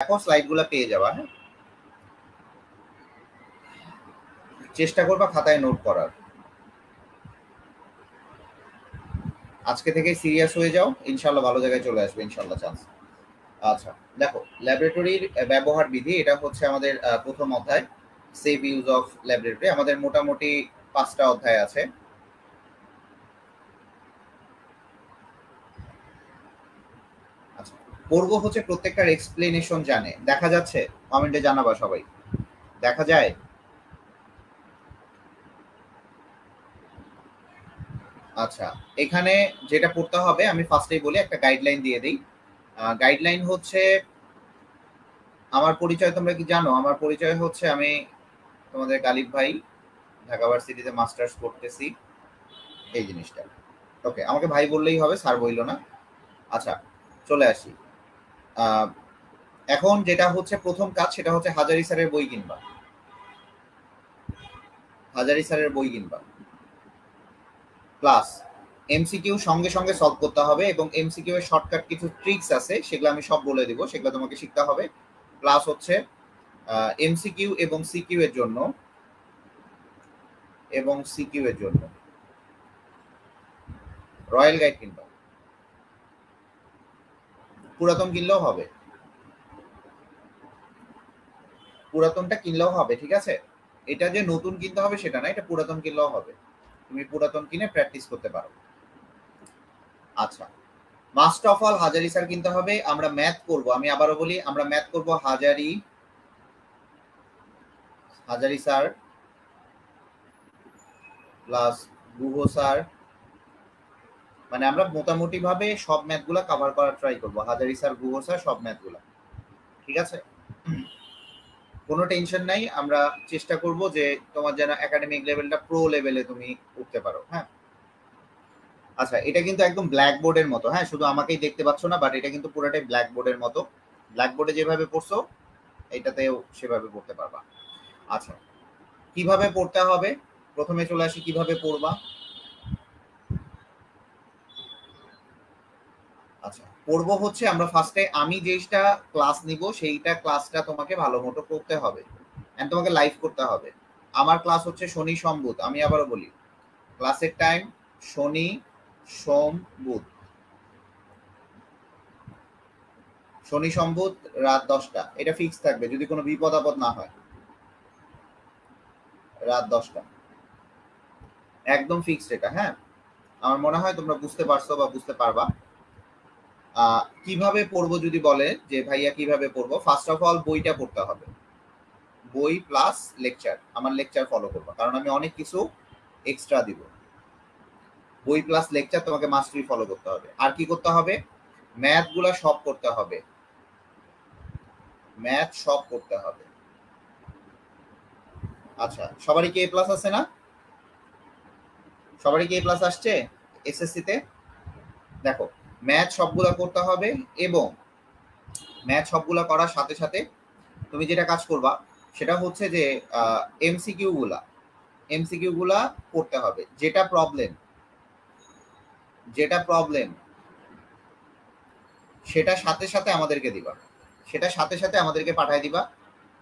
দেখো স্লাইডগুলো পেয়ে যাবা। হ্যাঁ, চেষ্টা করবা খাতায় নোট করার। আজকে থেকে সিরিয়াস হয়ে যাও, ইনশাল্লাহ ভালো জায়গায় চলে আসবে, ইনশাল্লাহ চান্স। আচ্ছা, দেখো ল্যাবরেটরির ব্যবহার বিধি, এটা হচ্ছে আমাদের প্রথম অধ্যায়, সেভ ইউজ অফ ল্যাবরেটরি। আমাদের মোটামুটি 5টা অধ্যায় আছে। আচ্ছা, পড়বো হচ্ছে প্রত্যেকটার এক্সপ্লেনেশন জানে। দেখা যাচ্ছে? কমেন্টে জানাবা সবাই। দেখা যায়? আচ্ছা, এখানে যেটা পড়তে হবে আমি ফার্স্টেই বলি, একটা গাইডলাইন দিয়ে দিই। গাইডলাইন হচ্ছে, আমার পরিচয় তোমরা কি জানো? আমার পরিচয় হচ্ছে, আমি তোমাদের গালিব ভাই, ঢাকা ভার্সিটিতে মাস্টার্স করতেছি, এই জিনিসটা। ওকে, আমাকে ভাই বললেই হবে, স্যার বইল না। আচ্ছা, চলে আসি। আহ, এখন যেটা হচ্ছে প্রথম কাজ, সেটা হচ্ছে হাজারি স্যারের বই কিনবা। হাজারি স্যারের বই কিনবা, প্লাস এমসিকিউ সঙ্গে সঙ্গে সলভ করতে হবে, এবং এমসিকিউ এর শর্টকাট কিছু ট্রিক্স আছে, সেগুলো আমি সব বলে দিব, সেগুলো তোমাকে শিখতে হবে। প্লাস হচ্ছে এমসিকিউ এবং সিকিউ এর জন্য, রয়্যাল গাইড কিনবা। পুরাতন কিনলেও হবে, পুরাতনটা কিনলেও হবে, ঠিক আছে? এটা যে নতুন কিনতে হবে সেটা না, এটা পুরাতন কিনলেও হবে। তুমি পুরাতন কিনে প্র্যাকটিস করতে পারো। আচ্ছা, must of all Hazari sir কিনতে হবে। আমরা ম্যাথ করব, আমি আবারও বলি, আমরা ম্যাথ করব হাজারি স্যার প্লাস গুহ স্যার। মানে আমরা মোটামুটি ভাবে সব ম্যাথগুলা কভার করার ট্রাই করব, হাজারি স্যার, গুহ স্যার, সব ম্যাথগুলা। ঠিক আছে, কোনো টেনশন নাই। আমরা চেষ্টা করব যে তোমার যেন একাডেমিক লেভেলটা প্রো লেভেলে তুমি উঠতে পারো। হ্যাঁ, আচ্ছা, এটা কিন্তু একদম ব্ল্যাক বোর্ডের মতো। হ্যাঁ, শুধু আমাকেই দেখতে পাচ্ছ না, বাট এটা কিন্তু পুরোটাই ব্ল্যাক বোর্ডের মতো। ব্ল্যাক বোর্ডে যেভাবে পড়ছো এটাতেও সেভাবে পড়তে পারবা। আচ্ছা, কিভাবে পড়তে হবে? প্রথমে চলে আসি, কিভাবে পড়বা। আচ্ছা, পড়বো হচ্ছে আমরা ফার্স্টে, আমি যেটা ক্লাস নিব সেইটা ক্লাসটা তোমাকে ভালো মতো করতে হবে, এন্ড তোমাকে লাইভ করতে হবে। আমার ক্লাস হচ্ছে শনি সোম বুধ, আমি আবারও বলি, ক্লাসের টাইম শনি সোম বুধ। শনি সোম বুধ রাত 10টা, এটা ফিক্স থাকবে, যদি কোনো বিপদ আপদ না হয়। রাত 10টা একদম ফিক্সড এটা। হ্যাঁ, আমার মনে হয় তোমরা বুঝতে পারছো বা বুঝতে পারবা। কিভাবে পড়বো যদি বলে যে ভাইয়া কিভাবে পড়বো, ফার্স্ট অফ অল বইটা পড়তে হবে। বই প্লাস লেকচার, আমার লেকচার ফলো করবো, কারণ আমি অনেক কিছু এক্সট্রা দিব। বই প্লাস লেকচার তোমাকে মাস্টারি ফলো করতে হবে। আর কি করতে হবে? ম্যাথ গুলা সব করতে হবে, ম্যাথ সব করতে হবে। আচ্ছা, সবারই কি এ প্লাস আছে না? সবারই কি এ প্লাস আসছে এসএসসি তে? দেখো, ম্যাথ সবগুলা করতে হবে, এবং ম্যাথ সবগুলা করার সাথে সাথে তুমি যেটা কাজ করবা সেটা হচ্ছে যে এমসিকিউ গুলা করতে হবে। যেটা প্রবলেম সেটা সাথে সাথে আমাদেরকে দিবা, সেটা সাথে সাথে আমাদেরকে পাঠায় দিবা,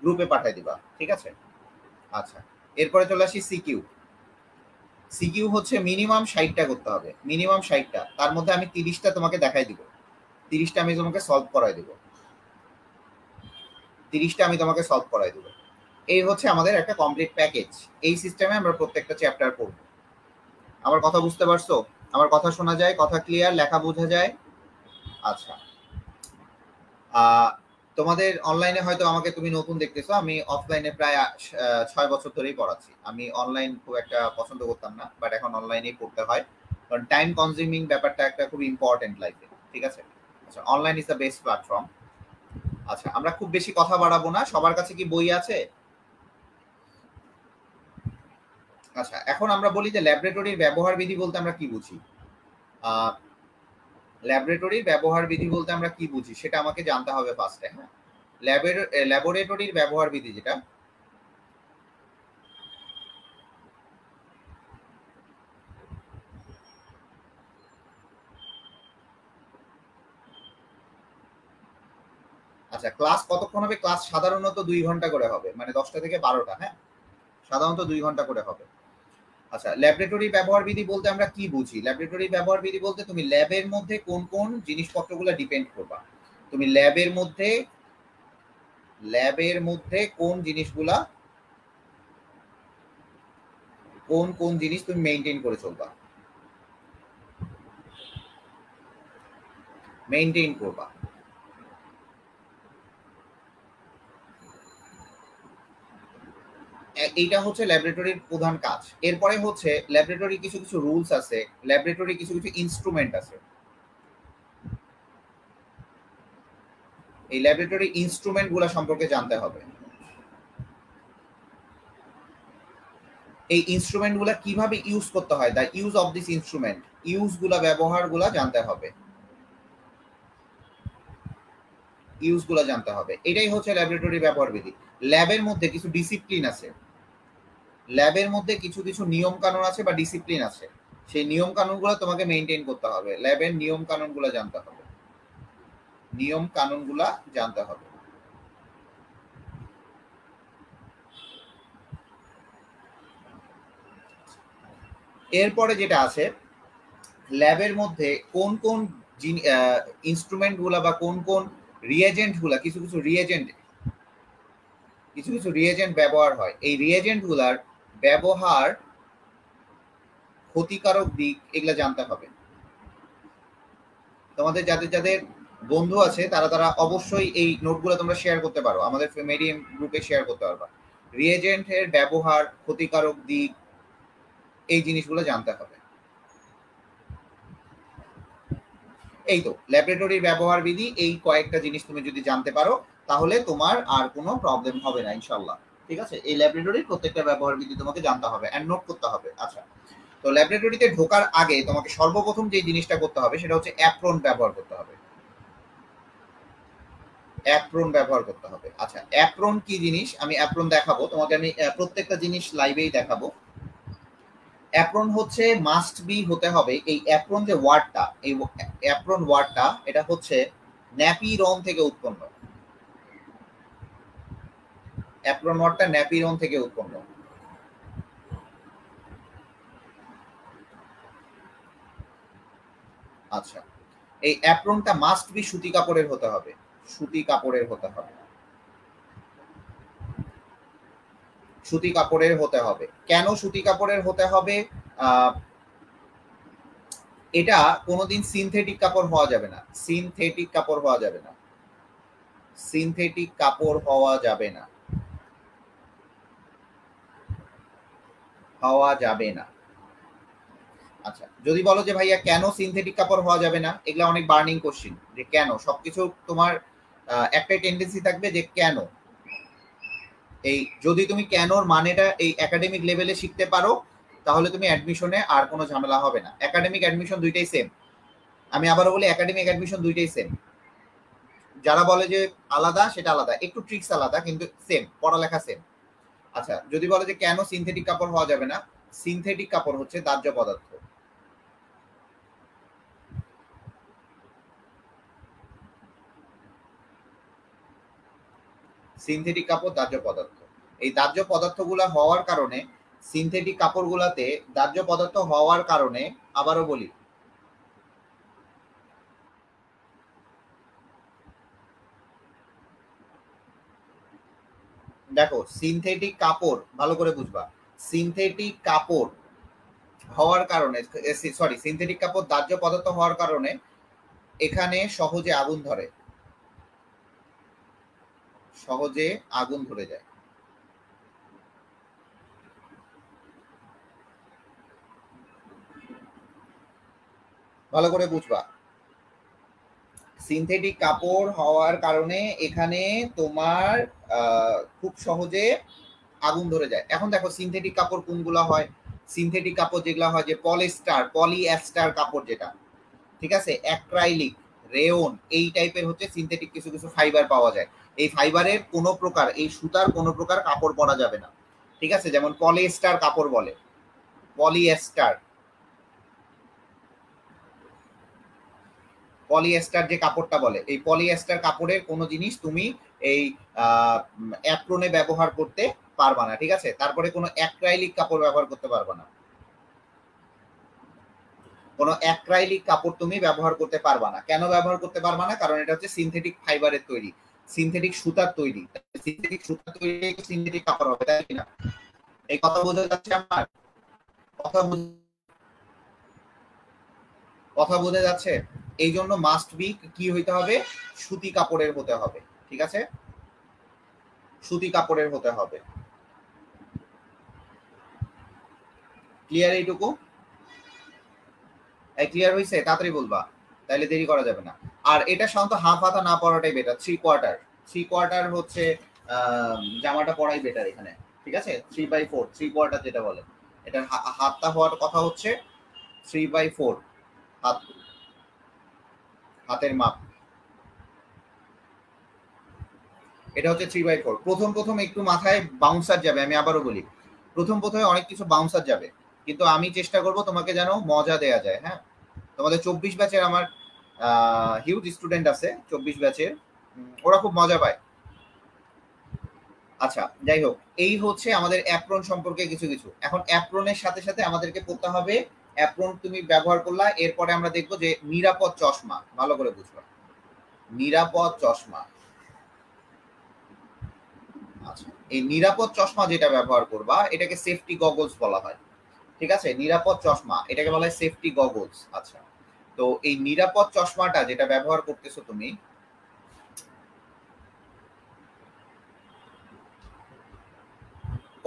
গ্রুপে পাঠায় দিবা। ঠিক আছে? আচ্ছা, এরপরে চলে আসি সিকিউ। সিকিউ হচ্ছে মিনিমাম 60টা করতে হবে, মিনিমাম 60টা। তার মধ্যে আমি 30টা তোমাকে দেখাই দিব, 30টা আমি তোমাকে সলভ করাই দিব, 30টা আমি তোমাকে সলভ করাই দিব। এই হচ্ছে আমাদের একটা কমপ্লিট প্যাকেজ। এই সিস্টেমে আমরা প্রত্যেকটা চ্যাপ্টার পড়ব। আমার কথা বুঝতে পারছো? আমার কথা শোনা যায়? কথা ক্লিয়ার? লেখা বোঝা যায়? আচ্ছা, তোমাদের অনলাইনে হয়তো আমাকে তুমি নতুন দেখতেছো, আমি অফলাইনে প্রায় 6 বছর ধরেই পড়াচ্ছি। আমি অনলাইন খুব একটা পছন্দ করতাম না, বাট এখন অনলাইনেই পড়তে হয়, কারণ টাইম কনজিউমিং ব্যাপারটা একটা খুব ইম্পর্টেন্ট লাইফে। ঠিক আছে? আচ্ছা, online is the best platform. আচ্ছা, আমরা খুব বেশি কথা বাড়াবো না। সবার কাছে কি বই আছে? আচ্ছা, এখন আমরা বলি যে ল্যাবরেটরির ব্যবহার বিধি বলতে আমরা কি বুঝি। আহ ল্যাবরেটরির ব্যবহার বিধি বলতে আমরা কি বুঝি সেটা আমাকে জানতে হবে ফার্স্টে। হ্যাঁ, ল্যাবরেটরির ব্যবহার বিধি যেটা, আচ্ছা, আচ্ছা, ক্লাস কতক্ষণ হবে? ক্লাস সাধারণত 2 ঘন্টা করে হবে, মানে 10টা থেকে 12টা। হ্যাঁ, সাধারণত 2 ঘন্টা করে হবে। আচ্ছা, ল্যাবরেটরি ব্যবহার বিধি বলতে আমরা কি বুঝি? ল্যাবরেটরি ব্যবহার বিধি বলতে তুমি ল্যাবের মধ্যে কোন কোন জিনিসপত্রগুলো ডিপেন্ড করবা, তুমি ল্যাবের মধ্যে কোন জিনিসগুলা, কোন কোন জিনিস তুমি মেইনটেইন করে চলবা, মেইনটেইন করবা। এইটা হচ্ছে ল্যাবরেটরির প্রধান কাজ। এরপরে হচ্ছে ল্যাবরেটরি কিছু কিছু রুলস আছে, ল্যাবরেটরি কিছু কিছু ইনস্ট্রুমেন্ট আছে। এই ল্যাবরেটরি ইনস্ট্রুমেন্ট গুলা সম্পর্কে জানতে হবে। এই ইনস্ট্রুমেন্ট গুলা কিভাবে ইউজ করতে হয়, the use of this instrument, use গুলা, ব্যবহার গুলা জানতে হবে, ইউজ গুলা জানতে হবে। এটাই হচ্ছে ল্যাবরেটরি ব্যবহার বিধি। ল্যাবের মধ্যে কিছু ডিসিপ্লিন আছে, ল্যাবের মধ্যে কিছু কিছু নিয়ম কানুন আছে বা ডিসিপ্লিন আছে, সেই নিয়ম কানুনগুলো তোমাকে মেইনটেইন করতে হবে। ল্যাবের নিয়ম কানুনগুলো জানতে হবে, নিয়ম কানুনগুলা জানতে হবে। এরপরে যেটা আছে, ল্যাবের মধ্যে কোন কোন ইনস্ট্রুমেন্ট গুলা বা কোন কোন রিয়েজেন্ট গুলা, কিছু কিছু রিয়েজেন্ট ব্যবহার হয়। এই রিয়েজেন্ট গুলার ব্যবহার, ক্ষতিকারক দিক, এগুলা জানতে হবে। তোমাদের যাদের যাদের বন্ধু আছে তারা তারা অবশ্যই এই নোটগুলো তোমরা শেয়ার করতে পারো, আমাদের মিডিয়াম গ্রুপে শেয়ার করতে পারবা। রিয়েজেন্টের ব্যবহার, ক্ষতিকারক দিক, এই জিনিসগুলো জানতে হবে। এই তো ল্যাবরেটরির ব্যবহার বিধি, এই কয়েকটা জিনিস তুমি যদি জানতে পারো তাহলে তোমার আর কোনো প্রবলেম হবে না ইনশাল্লাহ। ঠিক আছে, এই ল্যাবরেটরির প্রত্যেকটা ব্যবহার বিধি তোমাকে জানতে হবে এন্ড নোট করতে হবে। আচ্ছা, তো ল্যাবরেটরিতে ঢোকার আগে তোমাকে সর্বপ্রথম যে জিনিসটা করতে হবে সেটা হচ্ছে অ্যাপ্রন ব্যবহার করতে হবে, অ্যাপ্রন ব্যবহার করতে হবে। আচ্ছা, অ্যাপ্রন কি জিনিস আমি অ্যাপ্রন দেখাবো তোমাকে, আমি প্রত্যেকটা জিনিস লাইভেই দেখাবো। অ্যাপ্রন হচ্ছে মাস্ট বি হতে হবে। এই অ্যাপ্রন যে ওয়ার্ডটা, এই অ্যাপ্রন ওয়ার্ডটা এটা হচ্ছে ন্যাপিরন থেকে উৎপন্ন। অ্যাপ্রন ওয়ার্ডটা ন্যাপিরন থেকে উৎপন্ন। আচ্ছা, এই অ্যাপ্রনটা মাস্ট বি সুতি কাপড়ের হতে হবে, সুতি কাপড়ের হতে হবে, সুতি কাপড়ের হতে হবে। কেন সুতি কাপড়ের হতে হবে? এটা কোনোদিন সিনথেটিক কাপড় হওয়া যাবে না, সিনথেটিক কাপড় হওয়া যাবে না, সিনথেটিক কাপড় হওয়া যাবে না, হওয়া যাবে না। আচ্ছা, যদি বলো যে ভাইয়া কেন সিনথেটিক কাপড় হওয়া যাবে না, এগুলা অনেক বার্নিং কোশ্চেন, যে কেন, সবকিছু তোমার একটাই টেন্ডেন্সি থাকবে যে কেন। এই যদি তুমি কেনর মানেটা এই একাডেমিক লেভেলে শিখতে পারো তাহলে তুমি অ্যাডমিশনে আর কোনো ঝামেলা হবে না। একাডেমিক অ্যাডমিশন দুইটাই সেম, আমি আবারও বলি একাডেমিক অ্যাডমিশন দুইটাই সেম। যারা বলে যে আলাদা, সেটা আলাদা, একটু ট্রিক্স আলাদা, কিন্তু সেম, পড়ালেখা সেম। আচ্ছা, যদি বলে যে কেন সিনথেটিক কাপড় হওয়া যাবে না, সিনথেটিক কাপড় হচ্ছে দাহ্য পদার্থ, সিনথেটিক কাপড় দাহ্য পদার্থ। এই দাহ্য পদার্থগুলা হওয়ার কারণে, সিনথেটিক কাপড়গুলাতে দাহ্য পদার্থ হওয়ার কারণে, আবারও বলি, দেখো সিনথেটিক কাপড় ভালো করে বুঝবা, সিনথেটিক কাপড় হওয়ার কারণে, সরি, সিনথেটিক কাপড় দাহ্য পদার্থ হওয়ার কারণে এখানে সহজে আগুন ধরে, সহজে আগুন ধরে যায়। ভালো করে বুঝবা, সিনথেটিক কাপড় হওয়ার কারণে এখানে তোমার খুব সহজে আগুন ধরে যায়। এখন দেখো সিনথেটিক কাপড় কোনগুলো হয়, সিনথেটিক কাপড় যেগুলো হয় যে পলিস্টার, পলিএস্টার কাপড় যেটা, ঠিক আছে, অ্যাক্রাইলিক, রেয়ন, এই টাইপের হচ্ছে সিনথেটিক কিছু কিছু ফাইবার পাওয়া যায়। এই ফাইবারের কোনো প্রকার, এই সুতার কোনো প্রকার কাপড় পরা যাবে না, ঠিক আছে, যেমন পলিএস্টার কাপড় বলে, পলিএস্টার। পলিয়েস্টার যে কাপড়টা বলে, এই পলিয়েস্টার কাপড়ের কোনো জিনিস তুমি এই অ্যাপ্রনে ব্যবহার করতে পারবা না, ঠিক আছে? তারপরে কোনো অ্যাক্রাইলিক কাপড় ব্যবহার করতে পারবা না, কোনো অ্যাক্রাইলিক কাপড় তুমি ব্যবহার করতে পারবা না। কেন ব্যবহার করতে পারবা না? কারণ এটা হচ্ছে সিনথেটিক ফাইবারের তৈরি, সিনথেটিক সুতার তৈরি। সিনথেটিক সুতার তৈরি সিনথেটিক কাপড় হবে, তাই না? এই কথা বোঝা যাচ্ছে আমার? কথা কথা বোঝা যাচ্ছে? এই জন্য মাস্ট বি কি হইতে হবে? সুতি কাপড়ের হতে হবে, ঠিক আছে? সুতি কাপড়ের হতে হবে। ক্লিয়ার এইটুকু? ক্লিয়ার হয়েছে? তাড়াতাড়ি বলবা, তাহলে দেরি করা যাবে না। আর এটা সাধারণত হাফ হাতা না পরাটাই বেটার, 3/4। 3/4 হচ্ছে জামাটা পরাই বেটার এখানে, ঠিক আছে? 3/4, 3/4 যেটা বলে, এটার হাতটা হওয়ার কথা হচ্ছে 3/4 হাত, হাতের মাপ এটা হচ্ছে 3/4। প্রথম প্রথম একটু মাথায় বাউন্সার যাবে, আমি আবারও বলি, প্রথম প্রথমে অনেক কিছু বাউন্সার যাবে, কিন্তু আমি চেষ্টা করব তোমাকে যেন মজা দেয়া যায়। হ্যাঁ, তোমাদের 24 ব্যাচের আমার হিউজ স্টুডেন্ট আছে 24 ব্যাচের, ওরা খুব মজা পায়। আচ্ছা, যাই হোক, এই হচ্ছে আমাদের অ্যাপ্রন সম্পর্কে কিছু কিছু। এখন অ্যাপ্রনের সাথে সাথে আমাদেরকে পড়তে হবে, অ্যাপ্রন তুমি ব্যবহার করলা, এরপরে আমরা দেখবো যে নিরাপদ চশমা। ভালো করে বুঝবা, নিরাপদ চশমা। আচ্ছা, এই নিরাপদ চশমা যেটা ব্যবহার করবা এটাকে সেফটি গগলস বলা হয়, ঠিক আছে? নিরাপদ চশমা এটাকে বলা হয় সেফটি গগলস। আচ্ছা, তো এই নিরাপদ চশমাটা যেটা ব্যবহার করতেছো তুমি,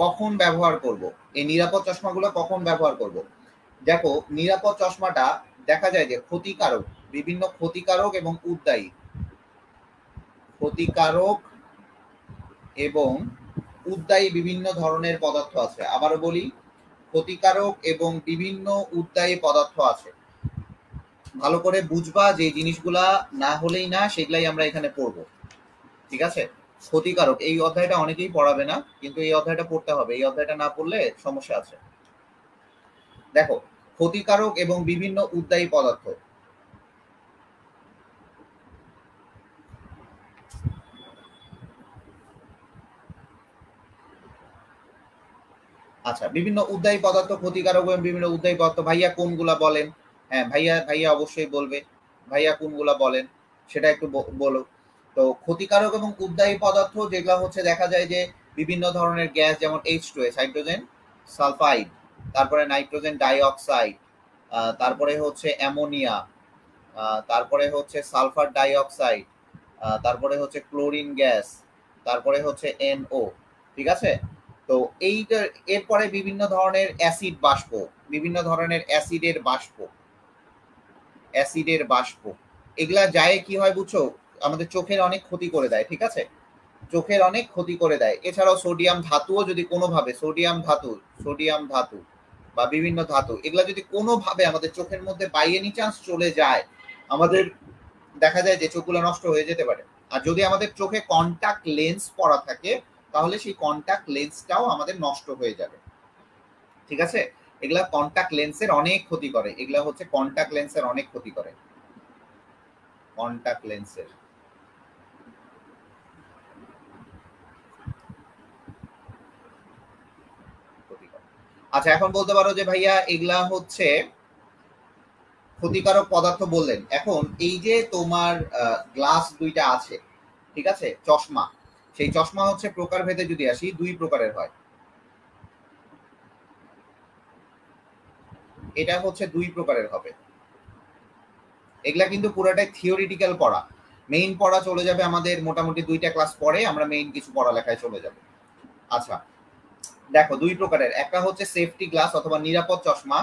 কখন ব্যবহার করব? এই নিরাপদ চশমাগুলো কখন ব্যবহার করব? দেখো, নিরাপদ চশমাটা দেখা যায় যে ক্ষতিকারক, বিভিন্ন ক্ষতিকারক এবং উদ্দায়ী, ক্ষতিকারক এবং উদ্দায়ী বিভিন্ন ধরনের পদার্থ আছে। আবারও বলি, ক্ষতিকারক এবং বিভিন্ন উদ্দায়ী পদার্থ আছে। ভালো করে বুঝবা, যে জিনিসগুলা না হলেই না সেগুলাই আমরা এখানে পড়বো, ঠিক আছে? ক্ষতিকারক এই অধ্যায়টা অনেকেই পড়াবে না, কিন্তু এই অধ্যায়টা পড়তে হবে, এই অধ্যায়টা না পড়লে সমস্যা আছে। দেখো, ক্ষতিকারক এবং বিভিন্ন উদ্দায়ী পদার্থ। আচ্ছা, বিভিন্ন উদ্দায়ী পদার্থ, ক্ষতিকারক এবং বিভিন্ন উদ্দায়ী পদার্থ, ভাইয়া কোনগুলা বলেন? হ্যাঁ, ভাইয়া ভাইয়া অবশ্যই বলবে, ভাইয়া কোনগুলা বলেন সেটা একটু বলো। তো ক্ষতিকারক এবং উদ্দায়ী পদার্থ যেগুলো হচ্ছে, দেখা যায় যে বিভিন্ন ধরনের গ্যাস, যেমন H2S হাইড্রোজেন সালফাইড, তারপরে নাইট্রোজেন ডাইঅক্সাইড, তারপরে হচ্ছে অ্যামোনিয়া, তারপরে হচ্ছে সালফার ডাইঅক্সাইড, তারপরে হচ্ছে ক্লোরিন গ্যাস, তারপরে হচ্ছে NO, ঠিক আছে? তো এইটা, এরপরে বিভিন্ন ধরনের অ্যাসিড বাষ্প, বিভিন্ন ধরনের অ্যাসিডের বাষ্প, অ্যাসিডের বাষ্প, এগুলা যায় কি হয় বুঝছো, আমাদের চোখের অনেক ক্ষতি করে দেয়, ঠিক আছে? চোখের অনেক ক্ষতি করে দেয়। এছাড়াও সোডিয়াম ধাতুও যদি কোনোভাবে, সোডিয়াম ধাতু বা বিভিন্ন ধাতু, এগুলা যদি কোনোভাবে আমাদের চোখের মধ্যে বাই এনি চান্স চলে যায়, আমাদের দেখা যায় যে চোখগুলো নষ্ট হয়ে যেতে পারে। আর যদি আমাদের চোখে কন্টাক্ট লেন্স পরা থাকে, তাহলে সেই কন্টাক্ট লেন্সটাও আমাদের নষ্ট হয়ে যাবে, ঠিক আছে? এগুলা কন্টাক্ট লেন্সের অনেক ক্ষতি করে, এগুলা হচ্ছে কন্টাক্ট লেন্সের অনেক ক্ষতি করে, কন্টাক্ট লেন্সের ক্ষতি করে। আচ্ছা, এখন বলতে পারো যে ভাইয়া এগুলা হচ্ছে ক্ষতিকারক পদার্থ বললেন। এখন এই যে তোমার গ্লাস দুইটা আছে, ঠিক আছে, চশমা, সেই চশমা হচ্ছে প্রকারভেদে যদি আসি, দুই প্রকারের হয়। এটা হচ্ছে দুই প্রকারের হবে। এগুলা কিন্তু পুরোটাই থিওরিটিক্যাল পড়া, মেইন পড়া চলে যাবে আমাদের মোটামুটি 2টা ক্লাস পরে আমরা মেইন কিছু পড়ালেখায় চলে যাব। আচ্ছা, দেখো, দুই প্রকারের, একটা হচ্ছে সেফটি গ্লাস অথবা নিরাপদ চশমা।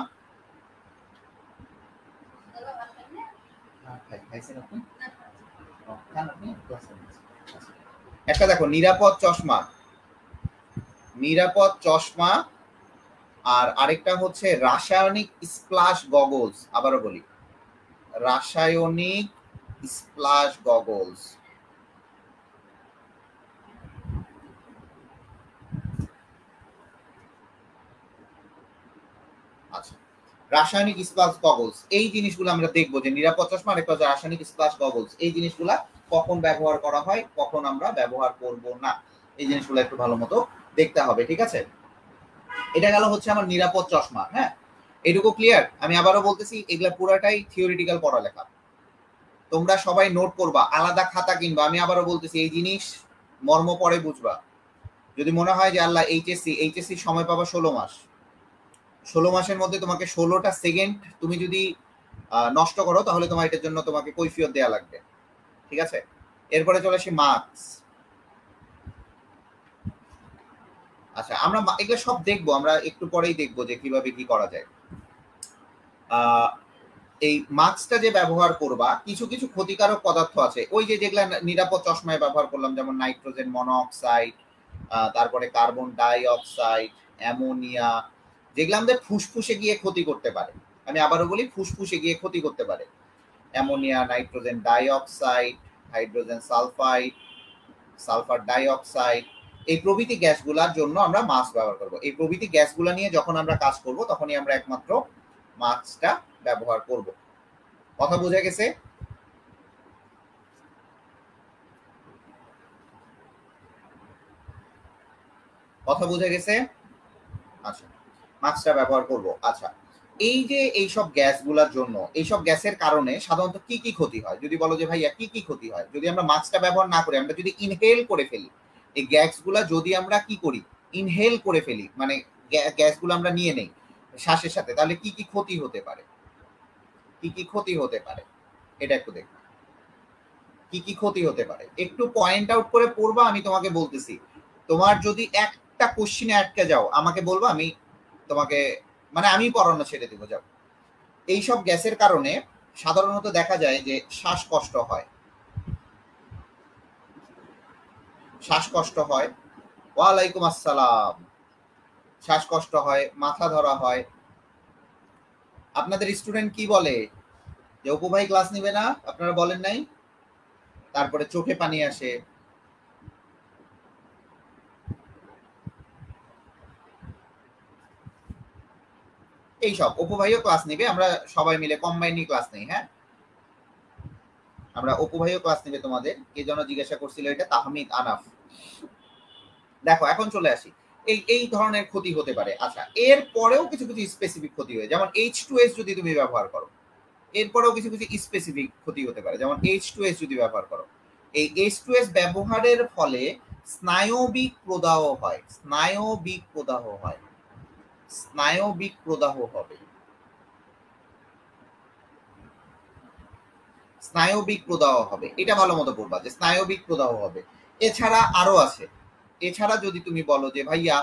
একটা দেখো নিরাপদ চশমা, নিরাপদ চশমা, আর আরেকটা হচ্ছে রাসায়নিক স্প্লাশ গগলস। আবারও বলি, রাসায়নিক স্প্লাশ গগলস। আচ্ছা, রাসায়নিক স্প্লাশ গগলস, এই জিনিসগুলো আমরা দেখবো যে নিরাপদ চশমা আর একটা হচ্ছে রাসায়নিক স্প্লাশ গগলস, এই জিনিসগুলা কখন ব্যবহার করা হয়, কখন আমরা ব্যবহার করব না, এই জিনিসগুলো একটু ভালো মতো দেখতে হবে। ঠিক আছে, এটা গেল হচ্ছে আমার নিরাপদ চশমা। হ্যাঁ, এটুকু ক্লিয়ার। আমি আবারও বলতেছি, এগুলা পুরাটাই থিওরিটিক্যাল পড়ালেখা, তোমরা সবাই নোট করবা, আলাদা খাতা কিনবা। আমি আবারও বলতেছি, এই জিনিস মর্ম পরে বুঝবা। যদি মনে হয় যে আল্লাহ এইচএসসি সময় পাবা 16 মাস, 16 মাসের মধ্যে তোমাকে 16টা সেকেন্ড তুমি যদি নষ্ট করো, তাহলে তোমার এটার জন্য তোমাকে কৈফিয়ত দেয়া লাগবে। ঠিক আছে, এরপরে চলে আসি মার্কস। আচ্ছা, আমরা এগুলো সব দেখবো, আমরা একটু পরেই দেখবো যে কিভাবে কি করা যায়। এই মাস্কটা যে ব্যবহার করবা, কিছু কিছু ক্ষতিকারক পদার্থ আছে, ওই যে যেগুলা নিরাপদ চশমায় ব্যবহার করলাম, যেমন নাইট্রোজেন মনোঅক্সাইড, তারপরে কার্বন ডাই অক্সাইড, অ্যামোনিয়া, যেগুলো আমাদের ফুসফুসে গিয়ে ক্ষতি করতে পারে। আমি আবারও বলি, ফুসফুসে গিয়ে ক্ষতি করতে পারে। Ammonia, nitrogen die oxide, hydrogen sulphide, sulphur die oxide, এই প্রভৃতি গ্যাসগুলোর জন্য আমরা মাস্ক ব্যবহার করব। এই প্রভৃতি গ্যাসগুলো নিয়ে যখন আমরা কাজ করব, তখনই আমরা একমাত্র মাস্কটা ব্যবহার করব। কথা বোঝা গেছে? কথা বোঝা গেছে? আচ্ছা, মাস্কটা ব্যবহার করব। আচ্ছা, এই যে এইসব গ্যাসগুলোর জন্য, এইসব গ্যাসের কারণে সাধারণত কি কি ক্ষতি হয়, যদি বলো যে ভাইয়া কি কি ক্ষতি হয় যদি আমরা মাস্কটা ব্যবহার না করি, আমরা যদি ইনহেল করে ফেলি, এই গ্যাসগুলা যদি আমরা কি করি, ইনহেল করে ফেলি, মানে গ্যাসগুলো আমরা নিয়ে নেই শ্বাসের সাথে, তাহলে কি কি ক্ষতি হতে পারে, কি কি ক্ষতি হতে পারে, এটা একটু দেখো। কি কি ক্ষতি হতে পারে একটু পয়েন্ট আউট করে পড়বা, আমি তোমাকে বলতেছি। তোমার যদি একটা কোশ্চিনে আটকে যাও, আমাকে বলবা, আমি তোমাকে মানে আমি পড়ানো ছেড়ে দিব। যাও, এইসব গ্যাসের কারণে সাধারণত দেখা যায় যে শ্বাসকষ্ট হয়, শ্বাসকষ্ট হয়। ওয়ালাইকুম আসসালাম। শ্বাসকষ্ট হয়, মাথা ধরা হয়। আপনাদের স্টুডেন্ট কি বলে যে অপু ভাই ক্লাস নিবে না, আপনারা বলেন নাই? তারপরে চোখে পানি আসে। এইসব অপু ভাইও ক্লাস নিবে, আমরা সবাই মিলে কম্বাইনি ক্লাস নেই। হ্যাঁ, আমরা অপু ভাইও ক্লাস নিবে তোমাদের। কে যেন জিজ্ঞাসা করছিল এটা, তাহমিদ আনাফ। দেখো, এখন চলে আসি, এই এই ধরনের ক্ষতি হতে পারে। আচ্ছা, এর পরেও কিছু কিছু স্পেসিফিক ক্ষতি হয়, যেমন H2S যদি তুমি ব্যবহার করো, এরপরেও কিছু কিছু স্পেসিফিক ক্ষতি হতে পারে, যেমন H2S যদি ব্যবহার করো। এই H2S ব্যবহারের ফলে স্নায়বিক প্রদাহ হয়, স্নায়বিক প্রদাহ হয়, স্নায়বিক প্রদাহ হবে, স্নায়বিক প্রদাহ হবে। এটা ভালো মতো বলবা যে স্নায়বিক প্রদাহ হবে। এছাড়া আরো আছে, এছাড়া যদি তুমি বলো যে ভাইয়া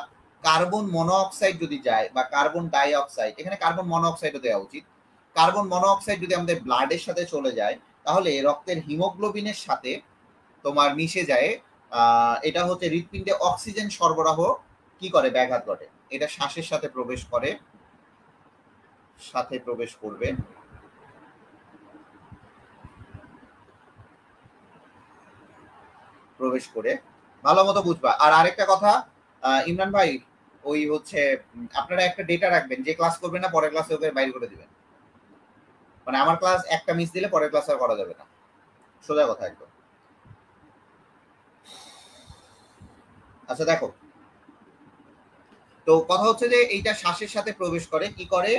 কার্বন মনোঅক্সাইড যদি যায় বা কার্বন ডাই অক্সাইড, এখানে কার্বন মনোঅক্সাইডও দেওয়া উচিত। কার্বন মনোঅক্সাইড যদি আমাদের ব্লাডের সাথে চলে যায়, তাহলে রক্তের হিমোগ্লোবিনের সাথে তোমার মিশে যায়। এটা হচ্ছে হৃৎপিণ্ডে অক্সিজেন সরবরাহ কি করে, ব্যাঘাত ঘটে। এটা শ্বাসের সাথে প্রবেশ করে, সাথে প্রবেশ করবে, প্রবেশ করে। ভালো মতো বুঝবা। আর আরেকটা কথা, ইমরান ভাই, ওই হচ্ছে আপনারা একটা ডেটা রাখবেন, যে ক্লাস করবেন না পরের ক্লাসে ওকে বাইর করে দিবেন। মানে আমার ক্লাস একটা মিস দিলে পরের ক্লাস আর করা যাবে না, সোজা কথা একদম। আচ্ছা দেখো, তো কথা হচ্ছে যে এইটা শ্বাসের সাথে প্রবেশ করে, কি করে,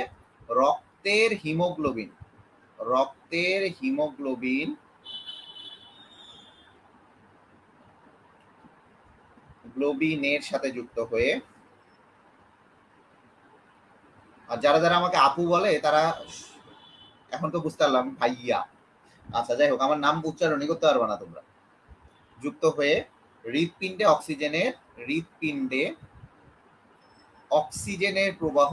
রক্তের হিমোগ্লোবিন, রক্তের হিমোগ্লোবিন গ্লোবিনের সাথে যুক্ত হয়ে। আর যারা যারা আমাকে আপু বলে তারা এখন তো বুঝতে পারলাম ভাইয়া। আচ্ছা যাই হোক, আমার নাম উচ্চারণই করতে পারবে না তোমরা। যুক্ত হয়ে হৃৎপিণ্ডে অক্সিজেনের, হৃৎপিণ্ডে অক্সিজেনের প্রবাহ,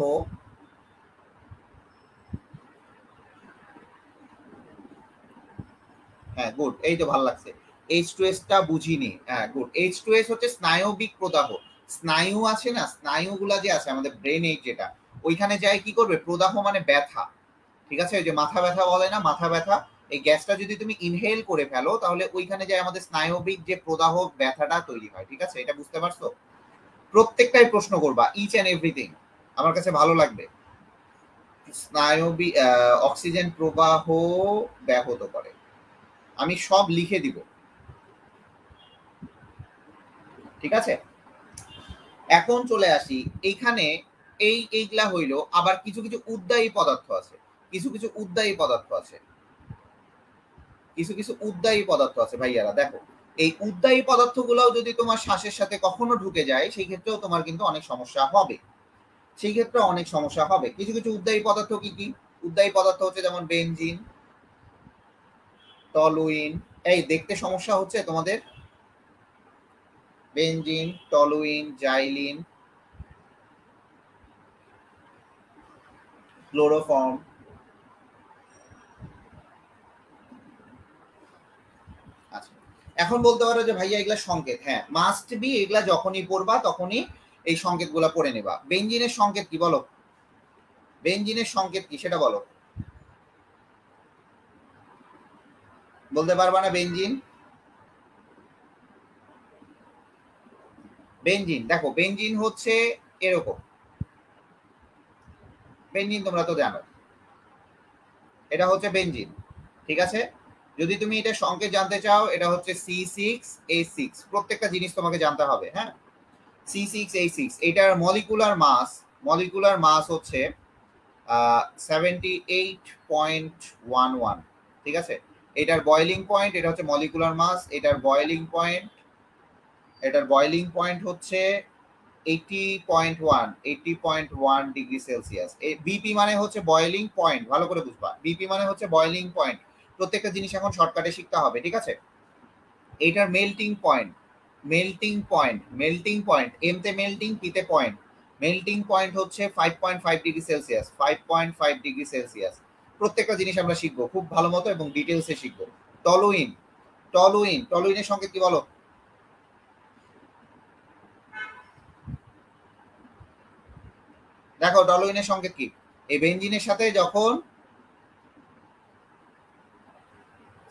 হ্যাঁ গুড, এই তো ভালো লাগছে। H2S টা বুঝিনি, হ্যাঁ গুড। H2S হচ্ছে স্নায়বিক প্রদাহ। স্নায়ু আছে না, স্নায়ুগুলা যে আছে আমাদের ব্রেনে, যেটা ওইখানে যায় কি করবে, প্রদাহ মানে ব্যথা। ঠিক আছে, ওই যে মাথা ব্যথা বলে না, মাথা ব্যথা, এই গ্যাসটা যদি তুমি ইনহেল করে ফেলো, তাহলে ওইখানে যায় আমাদের স্নায়বিক যে প্রদাহ ব্যথাটা তৈরি হয়। ঠিক আছে, এটা বুঝতে পারছো? প্রত্যেকটাই প্রশ্ন করবা, ইচ এন্ড এভরিথিং, আমার কাছে ভালো লাগবে। স্নায়বী অক্সিজেন প্রবাহ ব্যাহত করে। আমি সব লিখে দিব, ঠিক আছে। এখন চলে আসি এইখানে, এইগুলা হইলো। আবার কিছু কিছু উদ্দায়ী পদার্থ আছে, কিছু কিছু উদ্দায়ী পদার্থ আছে, কিছু কিছু উদ্দায়ী পদার্থ আছে ভাইয়ারা। দেখো, এই উদ্দায়ী পদার্থগুলোও যদি তোমার শ্বাসের সাথে কখনো ঢুকে যায়, সেই ক্ষেত্রেও তোমার কিন্তু অনেক সমস্যা হবে, সেই ক্ষেত্রে অনেক সমস্যা হবে। কিছু কিছু উদ্দায়ী পদার্থ কি কি? উদ্দায়ী পদার্থ হচ্ছে যেমন বেনজিন, টলুইন। এই দেখতে সমস্যা হচ্ছে তোমাদের? Benzene, toluene, xylene, chloroform. আচ্ছা, এখন বলতে পারো যে ভাইয়া এগুলা সংকেত। হ্যাঁ, মাস্ট বি, এগুলা যখনই পড়বা তখনই এই সংকেতগুলা পড়ে নেবা। বেনজিনের সংকেত কি বলো? বেনজিনের সংকেত কি সেটা বলো। বলতে পারবা না বেনজিন? বেনজিন, দেখো বেনজিন হচ্ছে এরকম। বেনজিন তোমরা তো জানো, এটা হচ্ছে বেনজিন, ঠিক আছে। যদি তুমি এটা সংকেত জানতে চাও, এটা হচ্ছে C6H6। প্রত্যেকটা জিনিস তোমাকে জানতে হবে, হ্যাঁ। C6H6, এটার মলিকুলার মাস হচ্ছে 78.11, ঠিক আছে। এটার বয়লিং পয়েন্ট, এটা হচ্ছে মলিকুলার মাস, এটার বয়লিং পয়েন্ট হচ্ছে 80.1 ডিগ্রি সেলসিয়াস। বিপি মানে হচ্ছে বয়লিং পয়েন্ট, ভালো করে বুঝবা। বিপি মানে হচ্ছে বয়লিং পয়েন্ট। প্রত্যেকটা জিনিস এখন শর্টকাটে শিখতে হবে, ঠিক আছে। এটার মেল্টিং পয়েন্ট, এম তে মেল্টিং, পি তে পয়েন্ট। মেল্টিং পয়েন্ট হচ্ছে 5.5 ডিগ্রি সেলসিয়াস, 5.5 ডিগ্রি সেলসিয়াস। প্রত্যেকটা জিনিস আমরা শিখবো খুব ভালো মতো এবং ডিটেলসে শিখবো। টলুইন, টলুইনের সংকেত কি বলো? দেখো টলুইনের সংকেত কি? এই বেনজিনের সাথে যখন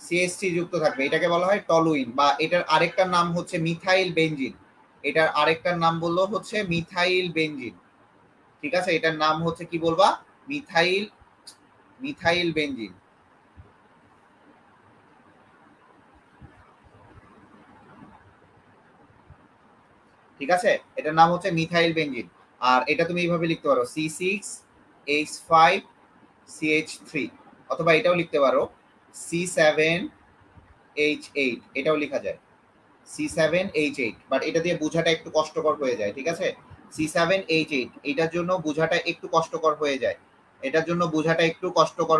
সিএসটি যুক্ত থাকবে, এটাকে বলা হয় টলুইন, বা এটার আরেকটার নাম হচ্ছে মিথাইল বেনজিন। এটার আরেকটার নাম বললো হচ্ছে মিথাইল বেনজিন, ঠিক আছে। এটার নাম হচ্ছে কি বলবা? Methyl benzene. ঠিক আছে, এটার নাম হচ্ছে মিথাইল বেনজিন। আর এটা তুমি এইভাবে লিখতে পারো C6H5CH3, অথবা এটাও লিখতে পারো C7H8, এটাও লেখা যায় C7H8, বাট এটা দিয়ে বোঝাটা একটু কষ্টকর হয়ে যায়, ঠিক আছে। C7H8, এটার জন্য বোঝাটা একটু কষ্টকর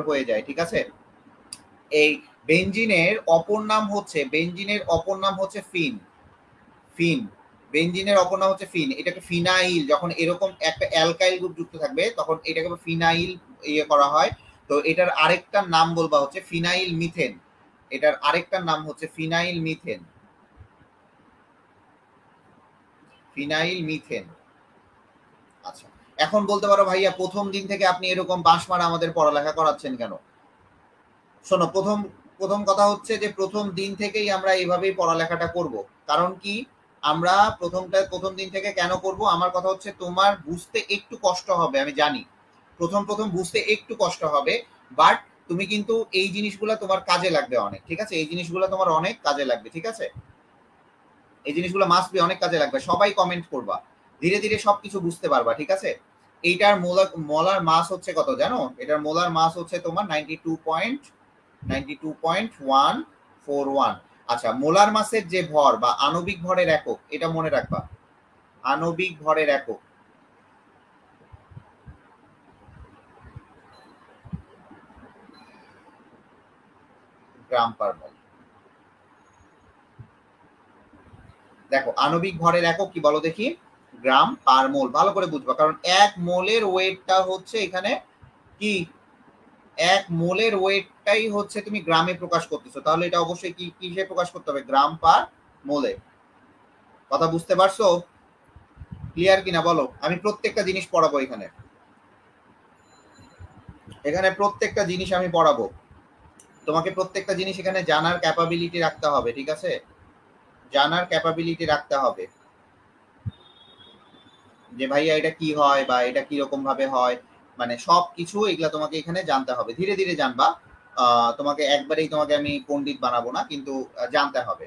হয়ে যায়, ঠিক আছে। এই বেনজিনের অপর নাম হচ্ছে ফিন। ফিন বেনজিনের অপর নাম হচ্ছে ফিন। এটাকে ফিনাইল, যখন এরকম একটা অ্যালকাইল গ্রুপ যুক্ত থাকবে তখন এটাকে ফিনাইল ইয়ে করা হয়। তো এটার আরেকটার নাম বলবা হচ্ছে ফিনাইল মিথেন। এটার আরেকটার নাম হচ্ছে ফিনাইল মিথেন। আচ্ছা, এখন বলতে পারো ভাইয়া প্রথম দিন থেকে আপনি এরকম বাঁশ মারা আমাদের পড়ালেখা করাচ্ছেন কেন? শোনো, প্রথম প্রথম কথা হচ্ছে যে প্রথম দিন থেকেই আমরা এইভাবেই পড়ালেখাটা করব। কারণ কি, আমরা প্রথম দিন থেকে কেন করব? আমার কথা হচ্ছে তোমার বুঝতে একটু কষ্ট হবে, আমি জানি প্রথম বুঝতে একটু কষ্ট হবে, বাট তুমি কিন্তু এই জিনিসগুলো তোমার কাজে লাগবে অনেক, ঠিক আছে। এই জিনিসগুলো তোমার অনেক কাজে লাগবে, ঠিক আছে। এই জিনিসগুলো মাস্ট বি অনেক কাজে লাগবে। সবাই কমেন্ট করবা, ধীরে ধীরে সবকিছু বুঝতে পারবা, ঠিক আছে। এইটার মোলার মাস হচ্ছে কত জানো? এটার মোলার মাস হচ্ছে তোমার 92.141। আচ্ছা, মোলার মাসের যে ভর বা আণবিক ভরের একক, এটা মনে রাখবা। আণবিক ভরের একক গ্রাম পার মোল। দেখো, আণবিক ভরের একক কি বলো দেখি? গ্রাম পার মোল। ভালো করে বুঝবা, কারণ এক মোলের ওয়েটটা হচ্ছে এখানে কি, এক মোলের ওয়েটটাই হচ্ছে তুমি গ্রামে প্রকাশ করতেছো, তাহলে এটা অবশ্যই কি কিসে প্রকাশ করতে হবে? গ্রাম পার মোলে। কথা বুঝতে পারছো? ক্লিয়ার কিনা বলো? আমি প্রত্যেকটা জিনিস পড়াবো এখানে, প্রত্যেকটা জিনিস আমি পড়াবো। তোমাকে প্রত্যেকটা জিনিস এখানে জানার ক্যাপাবিলিটি রাখতে হবে, ঠিক আছে। জানার ক্যাপাবিলিটি রাখতে হবে যে ভাইয়া এটা কি হয় বা এটা কি রকম ভাবে হয়, মানে সবকিছু এগুলা তোমাকে এখানে জানতে হবে, ধীরে ধীরে জানবা। তোমাকে একবারেই তোমাকে আমি পণ্ডিত বানাবো না, কিন্তু জানতে হবে,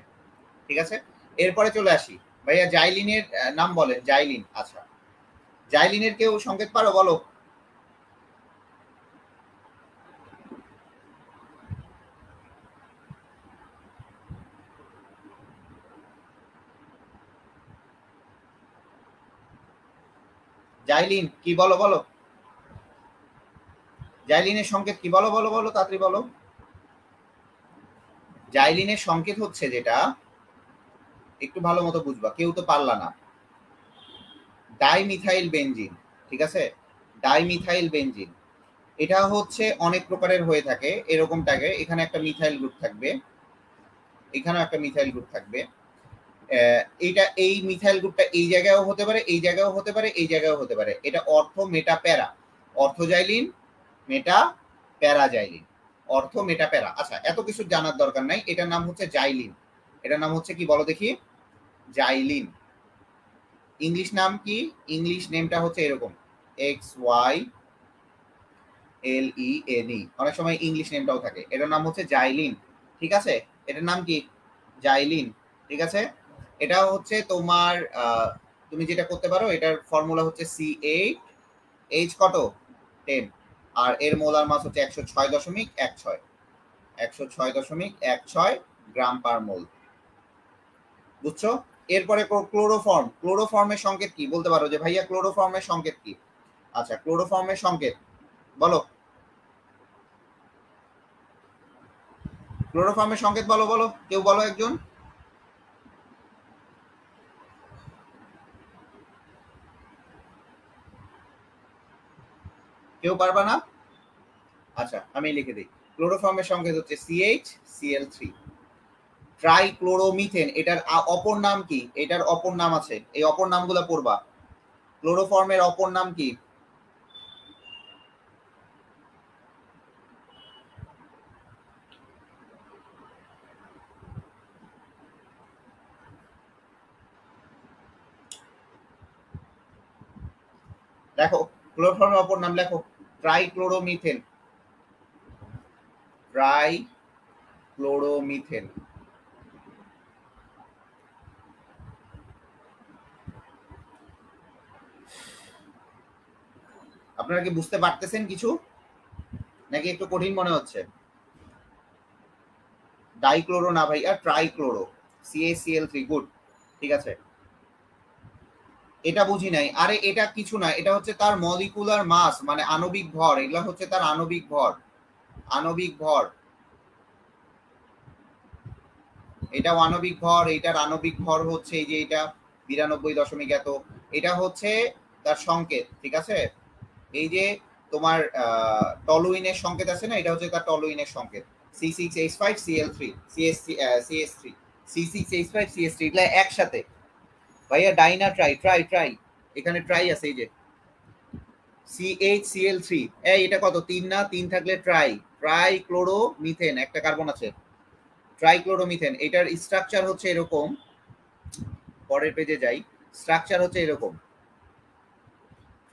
ঠিক আছে। এরপরে চলে আসি, ভাইয়া জাইলিনের নাম বলেন। জাইলিন, আচ্ছা, জাইলিনের কেউ সংকেত পারো, বলো। জাইলিন কি, বলো বলো, জাইলিনের সংকেত কি, বলো বলো বলো, তাড়াতাড়ি বলো। জাইলিনের সংকেত হচ্ছে যেটা, একটু ভালো মতো বুঝবা, কেউ তো পারলা না। ডাইমিথাইল বেনজিন, ঠিক আছে, ডাইমিথাইল বেনজিন। এটা হচ্ছে অনেক প্রকারের হয়ে থাকে, এরকম টাইপের। এখানে একটা মিথাইল গ্রুপ থাকবে, এখানেও একটা মিথাইল গ্রুপ থাকবে। এইটা, এই মিথাইল গ্রুপটা এই জায়গায়ও হতে পারে, এই জায়গায়ও হতে পারে, এই জায়গায়ও হতে পারে। এটা অর্থ মেটা প্যারা, অর্থোজাইলিন, মেটা প্যারাজাইলিন, অর্থ মেটা প্যারা। আচ্ছা, এত কিছু জানার দরকার নাই। এটার নাম হচ্ছে জাইলিন, এটার নাম হচ্ছে কি বলো দেখি, জাইলিন। ইংলিশ নাম কি, ইংলিশ নেমটা হচ্ছে এরকম, XYLENE, অনেক সময় ইংলিশ নেমটাও থাকে। এটার নাম হচ্ছে জাইলিন, ঠিক আছে। এটার নাম কি, জাইলিন, ঠিক আছে। এটা হচ্ছে তোমার তুমি যেটা করতে পারো, এটার ফর্মুলা হচ্ছে C8H কত 10, আর এর মোলার মাস হচ্ছে 106.16, 106.16 গ্রাম পার মোল, বুঝছো। এরপরে ক্লোরোফর্ম, ক্লোরোফর্মের সংকেত কি বলতে পারো যে ভাইয়া ক্লোরোফর্মের সংকেত কি? আচ্ছা, ক্লোরোফর্মের সংকেত বলো, ক্লোরোফর্মের সংকেত বলো, বলো কেউ, বলো একজন। কেউ পারবা না? আচ্ছা, আমি লিখে দিই। ক্লোরোফর্মের সংকেত হচ্ছে CH Cl3। ট্রাইক্লোরোমিথেন, এটার অপর নাম কি? এটার অপর নাম আছে, এই অপর নামগুলো পড়বা। ক্লোরোফর্মের অপর নাম কি? দেখো, ক্লোরোফর্মের অপর নাম লেখো, ট্রাইক্লোরোমিথেন, ট্রাইক্লোরোমিথেন। আপনারা কি বুঝতে পারতেছেন কিছু, নাকি একটু কঠিন মনে হচ্ছে? ডাইক্লোরো না ভাই, আর ট্রাইক্লোরো, CaCl3, গুড, ঠিক আছে। এটা বুঝি নাই। আরে এটা কিছু না, এটা হচ্ছে তার মলিকুলার মাস, মানে আণবিক ভর। এগুলা হচ্ছে তার আণবিক ভর, আণবিক ভর। এটা আণবিক ভর, এটার আণবিক ভর হচ্ছে এই যে এটা 92 এত। এটা হচ্ছে তার সংকেত, ঠিক আছে। এই যে তোমার টলুইনের সংকেত আছে না, এটা হচ্ছে তার টলুইনের সংকেত। C6H5Cl3, CS3, C6H5CS3, এগুলা একসাথে। ভাইয়া ডাইনা ট্রাই, ট্রাই ট্রাই, এখানে ট্রাই আছে, এই যে CHCl3। এটা কত, 3 না? 3 থাকলে ট্রাই, ট্রাইক্লোরোমিথেন, একটা কার্বন আছে, ট্রাইক্লোরোমিথেন। এটার স্ট্রাকচার হচ্ছে এরকম, পরের পেজে যাই। স্ট্রাকচার হচ্ছে এরকম,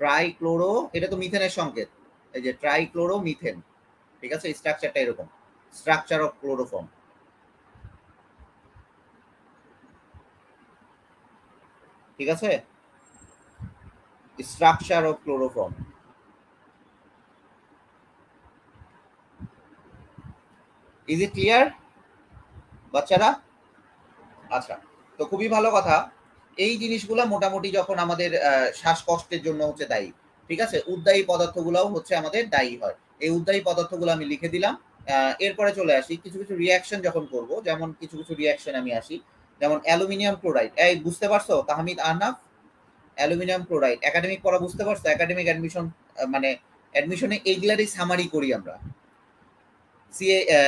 ট্রাইক্লোরো, এটা তো মিথেনের সংকেত, এই যে ট্রাইক্লোরোমিথেন, ঠিক আছে। স্ট্রাকচারটা এরকম, স্ট্রাকচার অফ ক্লোরোফর্ম, ঠিক আছে, structure of chloroform. Is it clear বাচ্চারা? আচ্ছা, তো খুবই ভালো কথা। এই জিনিসগুলো মোটামুটি যখন আমাদের শ্বাসকষ্টের জন্য হচ্ছে দায়ী, ঠিক আছে, উদ্দায়ী পদার্থগুলোও হচ্ছে আমাদের দায়ী হয়। এই উদ্দায়ী পদার্থগুলো আমি লিখে দিলাম। এরপরে চলে আসি কিছু কিছু রিয়াকশন যখন করব, যেমন কিছু কিছু রিয়াকশন আমি আসি, যেমন অ্যালুমিনিয়াম ক্লোরাইড। এই বুঝতে পারছো Tahmid Ahnaf? Aluminium chloride academic পড়া বুঝতে পারছো? একাডেমিক অ্যাডমিশন, মানে অ্যাডমিশনে এইগুলারই সামারি করি আমরা।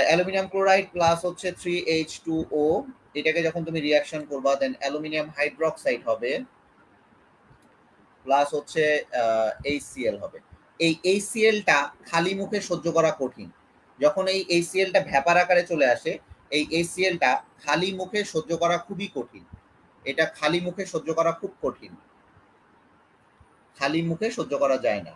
অ্যালুমিনিয়াম ক্লোরাইড প্লাস হচ্ছে 3H2O, এটাকে যখন তুমি রিয়াকশন করবা, দেন অ্যালুমিনিয়াম হাইড্রোক্সাইড হবে, প্লাস হচ্ছে HCl হবে। এই HClটা খালি মুখে সহ্য করা কঠিন। যখন এই HClটা ভ্যাপার আকারে চলে আসে, এই HClটা খালি মুখে সহ্য করা খুবই কঠিন। এটা খালি মুখে সহ্য করা খুব কঠিন, খালি মুখে সহ্য করা যায় না।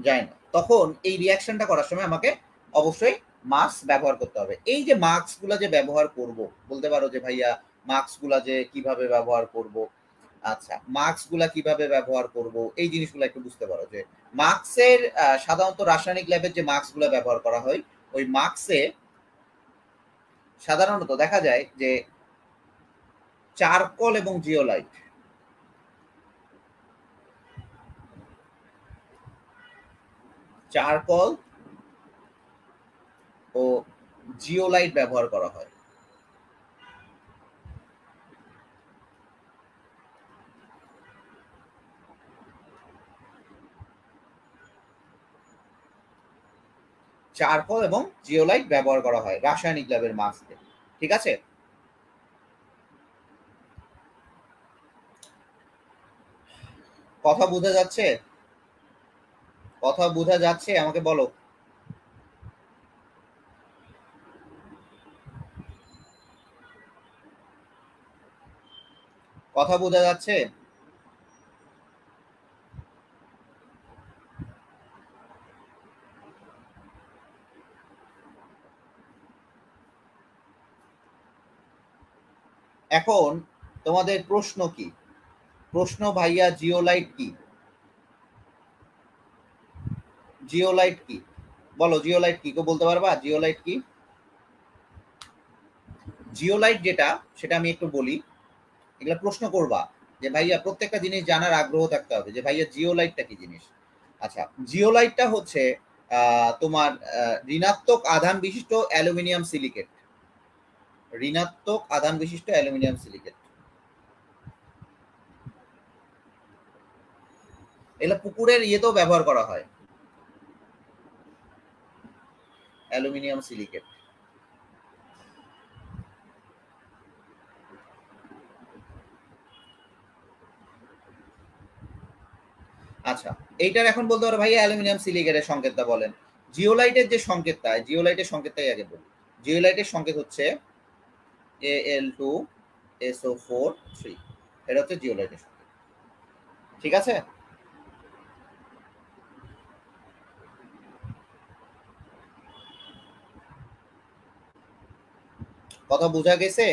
যায় না, তখন এই রিয়াকশনটা করার সময় আমাকে অবশ্যই মাস্ক ব্যবহার করতে হবে। এই যে মাস্কগুলা যে ব্যবহার করব, বলতে পারো যে ভাইয়া মাস্কগুলা যে কিভাবে ব্যবহার করব। আচ্ছা, মাস্কগুলা কিভাবে ব্যবহার করব, এই জিনিসগুলো একটু বুঝতে পারো যে মাস্কের সাধারণত রাসায়নিক ল্যাবের যে মাস্কগুলা ব্যবহার করা হয়, ওই মাস্কে সাধারণত দেখা যায় যে চারকোল এবং জিওলাইট, চারকোল ও জিওলাইট ব্যবহার করা হয়। চারকোল এবং জিওলাইট ব্যবহার করা হয় রাসায়নিক ল্যাবের মাস্কে। ঠিক আছে, কথা বোঝা যাচ্ছে? কথা বোঝা যাচ্ছে আমাকে বলো। কথা বোঝা যাচ্ছে? এখন তোমাদের প্রশ্ন কি? প্রশ্ন ভাইয়া জিওলাইট কি? জিওলাইট কি বলো, জিওলাইট কি? কেউ বলতে পারবা জিওলাইট কি? জিওলাইট যেটা, সেটা আমি একটু বলি। এগুলা প্রশ্ন করবা যে ভাইয়া, প্রত্যেকটা জিনিস জানার আগ্রহ থাকতে হবে যে ভাইয়া জিওলাইটটা কি জিনিস। আচ্ছা, জিওলাইটটা হচ্ছে তোমার ঋণাত্মক আধান বিশিষ্ট অ্যালুমিনিয়াম সিলিকেট। ঋণাত্মক আধান বিশিষ্ট অ্যালুমিনিয়াম সিলিকেট, এগুলা পুকুরের ইয়েতেও ব্যবহার করা হয়, অ্যালুমিনিয়াম সিলিকেট। আচ্ছা, এইটার এখন বলতে পারো ভাইয়া অ্যালুমিনিয়াম সিলিকেটের সংকেতটা বলেন। জিওলাইটের যে সংকেতটা, জিওলাইটের সংকেতটাই আগে বলি। জিওলাইটের সংকেত হচ্ছে Al2SO4 3, এটা হচ্ছে জিওলাইটের সংকেত। ঠিক আছে, কথা বোঝা গেছে?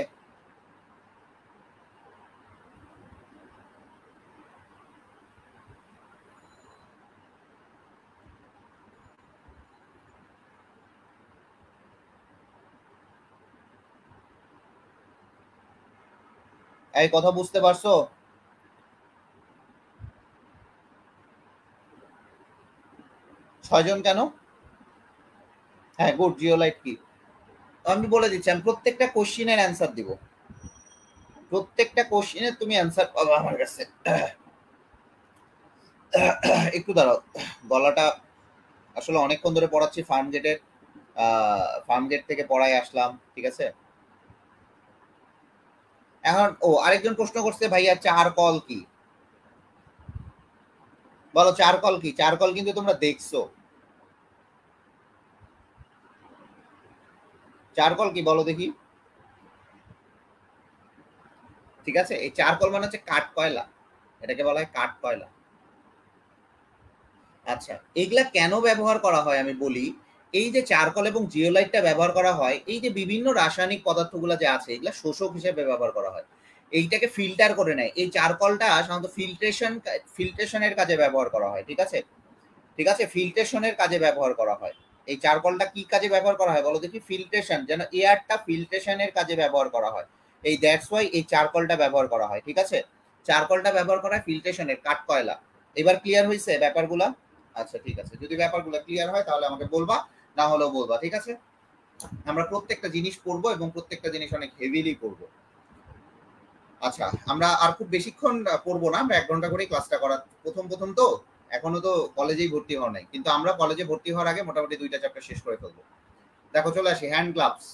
এই কথা বুঝতে পারছো? ছয়জন কেন? হ্যাঁ, গুড। জিওলাইট কি আমি বলে দিচ্ছি, আমি প্রত্যেকটা কোশ্চিনের অ্যান্সার দিব। প্রত্যেকটা কোশ্চিনের তুমি অ্যান্সার পাবে আমার কাছে। একটু দাঁড়াও, গলাটা আসলে অনেকক্ষণ ধরে পড়াচ্ছি, ফার্মগেটের ফার্মগেট থেকে পড়ায় আসলাম। ঠিক আছে, এখন আরেকজন প্রশ্ন করছে ভাইয়া চারকল কি? বলো চারকল কি? চারকল কিন্তু তোমরা দেখছো। চারকল কি বলো দেখি। ঠিক আছে, এই চারকল মানে হচ্ছে কাঠ কয়লা, এটাকে বলা হয় কাঠ কয়লা। আচ্ছা, এগুলা কেন ব্যবহার করা হয় আমি বলি। এই যে চারকল এবং জিওলাইটটা ব্যবহার করা হয়, এই যে বিভিন্ন রাসায়নিক পদার্থগুলো যে আছে, এগুলা শোষক হিসেবে ব্যবহার করা হয়। এইটাকে ফিল্টার করে নেয়। এই চারকলটা সাধারণত ফিল্ট্রেশনের কাজে ব্যবহার করা হয়। ঠিক আছে, ঠিক আছে, ফিল্ট্রেশনের কাজে ব্যবহার করা হয়। এই চারকলটা কি কাজে ব্যবহার করা হয় বলো দেখি? ফিল্ট্রেশন, যেন এয়ারটা ফিল্ট্রেশনের কাজে ব্যবহার করা হয়। এই দ্যাটস ওয়াই এই চারকলটা ব্যবহার করা হয়। ঠিক আছে, চারকলটা ব্যবহার করা হয় ফিল্ট্রেশনের, কাঠ কয়লা। এবার ক্লিয়ার হয়েছে ব্যাপারগুলা? আচ্ছা ঠিক আছে, যদি ব্যাপারগুলো ক্লিয়ার হয় তাহলে আমাকে বলবা, না হলেও বলবা। ঠিক আছে, আমরা প্রত্যেকটা জিনিস পড়বো এবং প্রত্যেকটা জিনিস অনেক হেভিলি পড়বো। আচ্ছা, আমরা আর খুব বেশিক্ষণ পড়বো না, আমরা 1 ঘন্টা করেই ক্লাসটা করা। প্রথম প্রথম তো, এখনো তো কলেজেই ভর্তি হওয়া নাই, কিন্তু আমরা কলেজে ভর্তি হওয়ার আগে মোটামুটি 2টা চ্যাপ্টার শেষ করে ফেলবো। দেখো চলে আসি, হ্যান্ড গ্লাভস।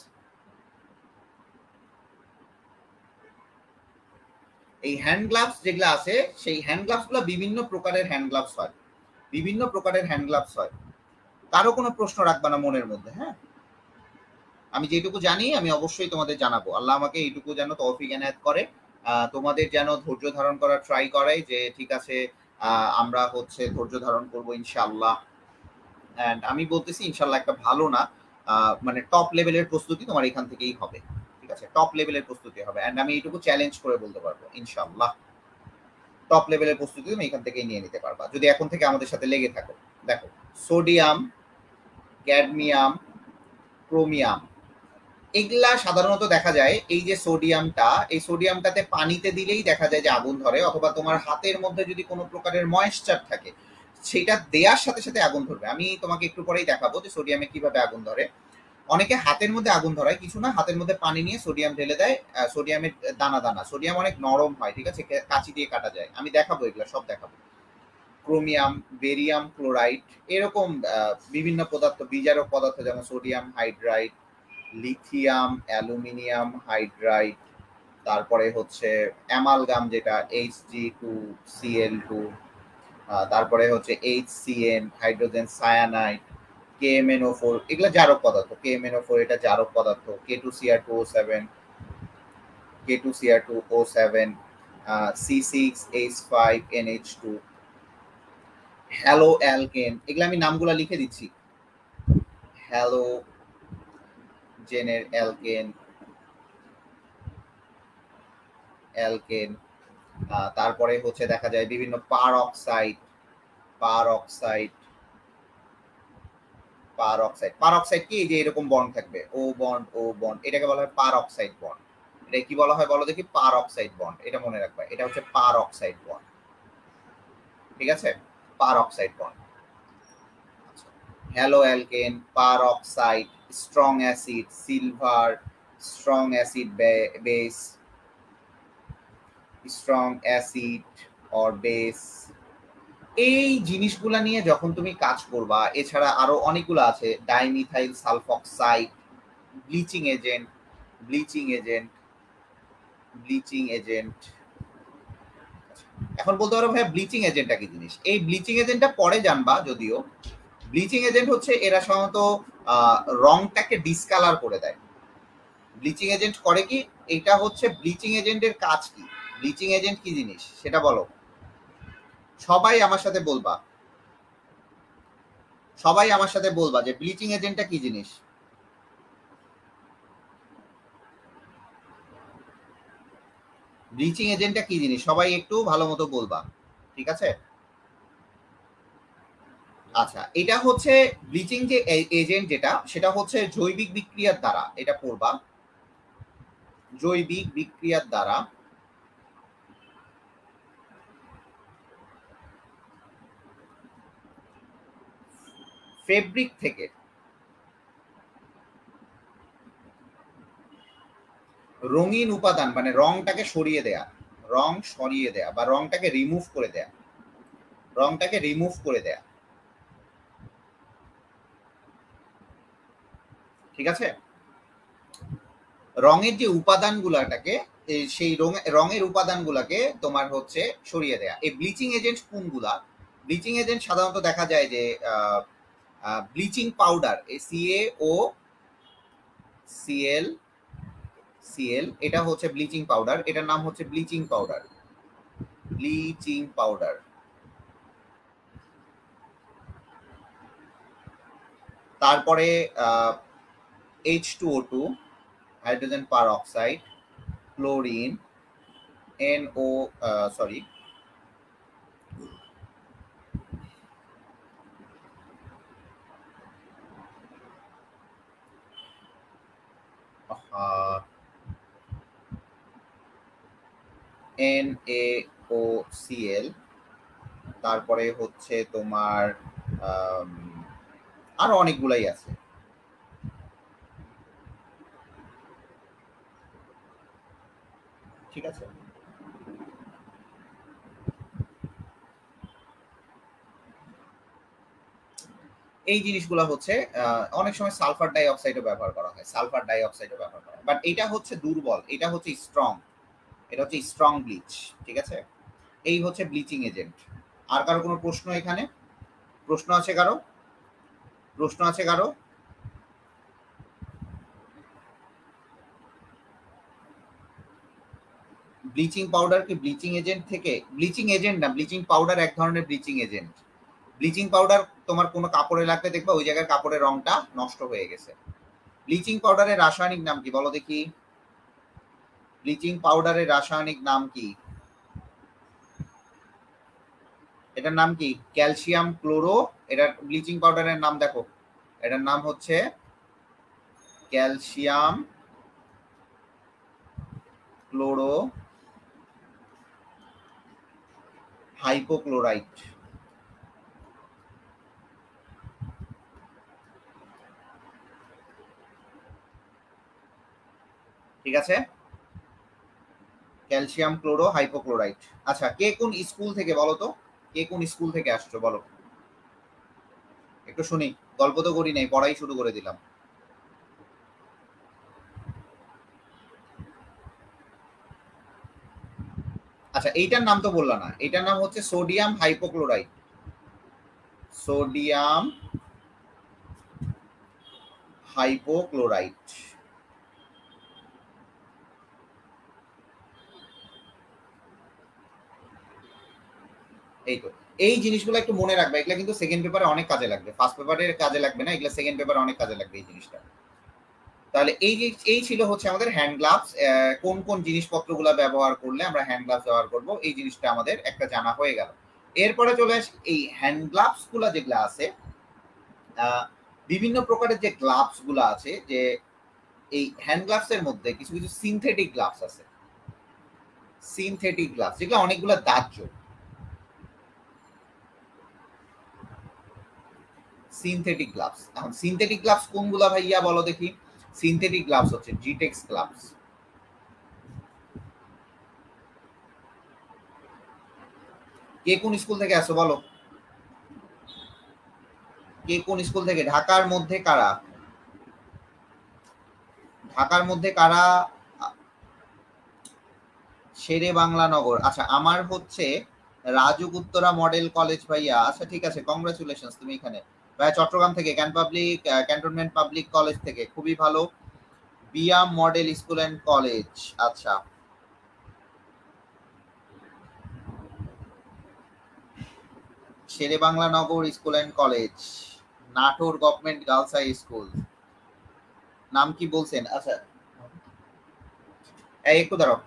এই হ্যান্ড গ্লাভস যেগুলো আছে, সেই হ্যান্ড গ্লাভস গুলো বিভিন্ন প্রকারের হ্যান্ড গ্লাভস হয়, বিভিন্ন প্রকারের হ্যান্ড গ্লাভস হয়। কারো কোনো প্রশ্ন রাখবা না মনের মধ্যে, হ্যাঁ? আমি যেটুকু জানি আমি অবশ্যই তোমাদের জানাবো। আল্লাহ আমাকে এইটুকু যেন তৌফিক এনায়েত করে, তোমাদের যেন ধৈর্য ধারণ করার ট্রাই করাই যে ঠিক আছে, আমরা হচ্ছে ধৈর্য ধারণ করবো ইনশাআল্লাহ। অ্যান্ড আমি বলতেছি ইনশাল্লাহ একটা ভালো না, মানে টপ লেভেলের প্রস্তুতি তোমার এখান থেকেই হবে। ঠিক আছে, টপ লেভেলের প্রস্তুতি হবে, অ্যান্ড আমি এইটুকু চ্যালেঞ্জ করে বলতে পারবো ইনশাল্লাহ টপ লেভেলের প্রস্তুতি তুমি এখান থেকেই নিয়ে নিতে পারবা যদি এখন থেকে আমাদের সাথে লেগে থাকো। দেখো, সোডিয়াম, ক্যাডমিয়াম, ক্রোমিয়াম, এগুলা সাধারণত দেখা যায়, এই যে সোডিয়ামটা, এই সোডিয়ামটাতে পানিতে দিলেই দেখা যায় যে আগুন ধরে, অথবা তোমার হাতের মধ্যে যদি কোনো প্রকারের ময়েশ্চার থাকে সেটা দেওয়ার সাথে সাথে আগুন ধরবে। আমি তোমাকে একটু পরেই দেখাবো যে সোডিয়ামে কিভাবে আগুন ধরে। অনেকে হাতের মধ্যে আগুন ধরায়, কিছু না, হাতের মধ্যে পানি নিয়ে সোডিয়াম ঢেলে দেয়, সোডিয়ামের দানা দানা, সোডিয়াম অনেক নরম হয়, ঠিক আছে, কাঁচি দিয়ে কাটা যায়, আমি দেখাবো, এগুলো সব দেখাবো। ক্রোমিয়াম, বেরিয়াম ক্লোরাইড, এরকম বিভিন্ন পদার্থ, বিজারক পদার্থ, যেমন sodium hydride, lithium, aluminium hydride, তারপরে হচ্ছে অ্যামালগাম যেটা Hg2Cl2, তারপরে হচ্ছে HCN হাইড্রোজেন সায়ানাইড, KMnO4, এগুলো জারক পদার্থ। KMnO4 এটা জারক পদার্থ। K2Cr2O7, K2Cr2O7, C6H5NH2, hello alkane, এগুলো আমি নামগুলো লিখে দিচ্ছি। হ্যালো জেনের অ্যালকেন, অ্যালকেন, তারপরে হচ্ছে দেখা যায় বিভিন্ন পার অক্সাইড, পার অক্সাইড, পার অক্সাইড, পার অক্সাইড কি, যে এরকম বন্ড থাকবে, ও বন্ড ও বন্ড, এটাকে বলা হয় পার অক্সাইড বন্ড। এটা কি বলা হয় বলো দেখি? পার অক্সাইড বন্ড, এটা মনে রাখবা, এটা হচ্ছে পার অক্সাইড বন্ড। ঠিক আছে, peroxide bond. Haloalkane, peroxide, strong acid, silver, strong acid base, strong acid or base, এই জিনিসগুলা নিয়ে যখন তুমি কাজ করবা, এছাড়া আরো অনেকগুলো আছে, dimethyl sulphoxide, bleaching agent, bleaching agent, bleaching agent. এখন বলতে পারো ভাই ব্লিচিং এজেন্টটা কি জিনিস? এই ব্লিচিং এজেন্টটা পরে জানবা যদিও। ব্লিচিং এজেন্ট হচ্ছে এরা সাধারণত রংটাকে ডিসকালার করে দেয়। ব্লিচিং এজেন্ট করে কি? এটা হচ্ছে ব্লিচিং এজেন্টের কাজ কি? ব্লিচিং এজেন্ট কি জিনিস সেটা বলো, সবাই আমার সাথে বলবা, সবাই আমার সাথে বলবা যে ব্লিচিং এজেন্টটা কি জিনিস। ব্লিচিং এজেন্টটা কি জিনিস সবাই একটু ভালো মতো বলবা, ঠিক আছে? আচ্ছা, এটা হচ্ছে ব্লিচিং যে এজেন্ট, যেটা সেটা হচ্ছে জৈবিক বিক্রিয়ার দ্বারা, এটা পড়বা, জৈবিক বিক্রিয়ার দ্বারা ফেব্রিক থেকে রঙিন উপাদান, মানে রংটাকে সরিয়ে দেয়া, রং সরিয়ে দেয়া বা রংটাকে রিমুভ করে দেয়া, রংটাকে রিমুভ করে দেয়া, ঠিক আছে? রঙের যে উপাদানগুলাটাকে, সেই রঙের উপাদানগুলাকে তোমার হচ্ছে সরিয়ে দেয়া। এই ব্লিচিং এজেন্ট কোনগুলা? ব্লিচিং এজেন্ট সাধারণত দেখা যায় যে ব্লিচিং পাউডার, CaO Cl, এটা হচ্ছে ব্লিচিং পাউডার, এটার নাম হচ্ছে ব্লিচিং পাউডার, ব্লিচিং পাউডার। তারপরে H2O2 hydrogen peroxide, chlorine, NO sorry NaOCl, তারপরে হচ্ছে তোমার আরো অনেকগুলাই আছে, ঠিক আছে? এই জিনিসগুলো হচ্ছে অনেক সময় সালফার ডাই অক্সাইডও ব্যবহার করা হয়, সালফার ডাই অক্সাইডও ব্যবহার করা হয়, বাট এটা হচ্ছে দুর্বল, এটা হচ্ছে স্ট্রং, এটা হচ্ছে স্ট্রং ব্লিচ, ঠিক আছে? এই হচ্ছে ব্লিচিং এজেন্ট। আর কারো কোনো প্রশ্ন এখানে? প্রশ্ন আছে কারো? প্রশ্ন আছে কারো? ব্লিচিং পাউডার কি ব্লিচিং এজেন্ট থেকে? ব্লিচিং এজেন্ট না, ব্লিচিং পাউডার এক ধরনের ব্লিচিং এজেন্ট। ব্লিচিং পাউডার তোমার কোনো কাপড়ে লাগলে দেখবা ওই জায়গার কাপড়ের রংটা নষ্ট হয়ে গেছে। ব্লিচিং পাউডারের রাসায়নিক নাম কি বলো দেখি? ব্লিচিং পাউডারের রাসায়নিক নাম কি? এটার নাম কি? Calcium chloro. এটার ব্লিচিং পাউডারের নাম দেখো, এটার নাম হচ্ছে ক্যালসিয়াম ক্লোরো হাইপোক্লোরাইট। ঠিক আছে, ক্যালসিয়াম ক্লোরো হাইপোক্লোরাইট। আচ্ছা, কে কোন স্কুল থেকে বলো তো? কে কোন স্কুল থেকে আসছো বলো একটু শুনি। গল্প তো করি নাই, পড়াই শুরু করে দিলাম। আচ্ছা, এইটার নাম তো বললা না। এইটার নাম হচ্ছে সোডিয়াম হাইপোক্লোরাইট। Sodium hypochlorite. এই তো, এই জিনিসগুলো একটু মনে রাখবে। এগুলা কিন্তু সেকেন্ড পেপারে অনেক কাজে লাগবে, ফার্স্ট পেপারে কাজে লাগবে না, এগুলা সেকেন্ড পেপারে অনেক কাজে লাগবে এই জিনিসটা। তাহলে এই ছিল হচ্ছে আমাদের হ্যান্ড গ্লাভস। কোন কোন জিনিসপত্রগুলো ব্যবহার করলে আমরা হ্যান্ড গ্লাভস ব্যবহার করব, এই জিনিসটা আমাদের একটা জানা হয়ে গেল। এরপরে চলে আসি এই হ্যান্ড গ্লাভস গুলা যেগুলো আছে, বিভিন্ন প্রকারের যে গ্লাভস গুলো আছে, যে এই হ্যান্ড গ্লাভস এর মধ্যে কিছু কিছু সিনথেটিক গ্লাভস আছে। সিনথেটিক গ্লাভস যেগুলো অনেকগুলো দাহ্য। সিনথেটিক গ্লাভস, এখন সিনথেটিক গ্লাভস কোনগুলা ভাইয়া বলো দেখি? সিনথেটিক গ্লাভস হচ্ছে জিটেক্স গ্লাভস। কে কোন স্কুল থেকে আসো বলো? কে কোন স্কুল থেকে? ঢাকার মধ্যে কারা? ঢাকার মধ্যে কারা? শেরে বাংলা নগর। আচ্ছা, আমার হচ্ছে রাজুক উত্তরা মডেল কলেজ ভাইয়া। আচ্ছা ঠিক আছে, কংগ্রাচুলেশন তুমি এখানে। ভাইয়া চট্টগ্রাম থেকে ক্যান্টনমেন্ট পাবলিক কলেজ থেকে, খুবই ভালো। BIAM model school and college. আচ্ছা, Shere Bangla Nagar school and college, Natore government girls high school. নাম কি বলছেন? আচ্ছা, এই একটু দাঁড়াও।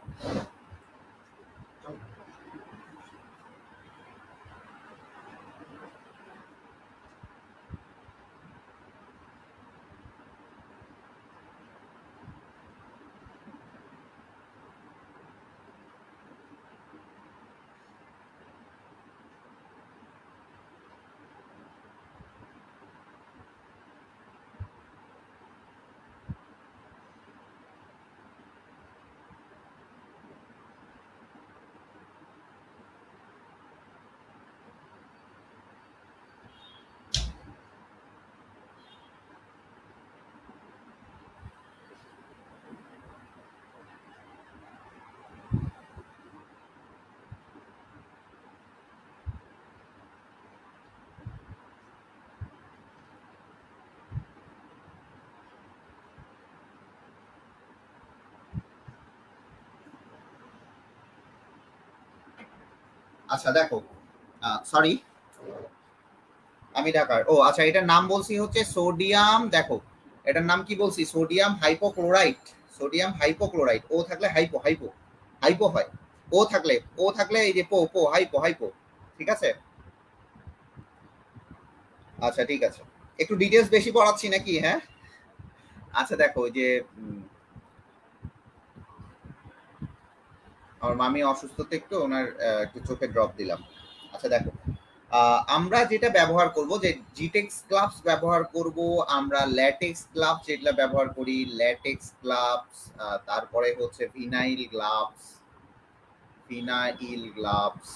আচ্ছা দেখো, সরি, আমি ঢাকার। ও আচ্ছা, এটার নাম বলছি হচ্ছে সোডিয়াম। দেখো, এটার নাম কি বলছি? Sodium hypochlorite. Sodium hypochlorite. ও থাকলে হাইপো, হাইপো হাইপো হয়। ও থাকলে এই যে পো পো, হাইপো হাইপো। ঠিক আছে, আচ্ছা ঠিক আছে। একটু ডিটেলস বেশি পড়াচ্ছি নাকি? হ্যাঁ, আচ্ছা দেখো, ওই যে আমার মামি অসুস্থ, তো একটু ওনার একটু চোখে ড্রপ দিলাম। আচ্ছা দেখো, আমরা যেটা ব্যবহার করব, যে জিটেক্স গ্লাভস ব্যবহার করব আমরা, ল্যাটেক্স গ্লাভস যেগুলা ব্যবহার করি, ল্যাটেক্স গ্লাভস। তারপরে হচ্ছে ভিনাইল গ্লাভস, ভিনাইল গ্লাভস।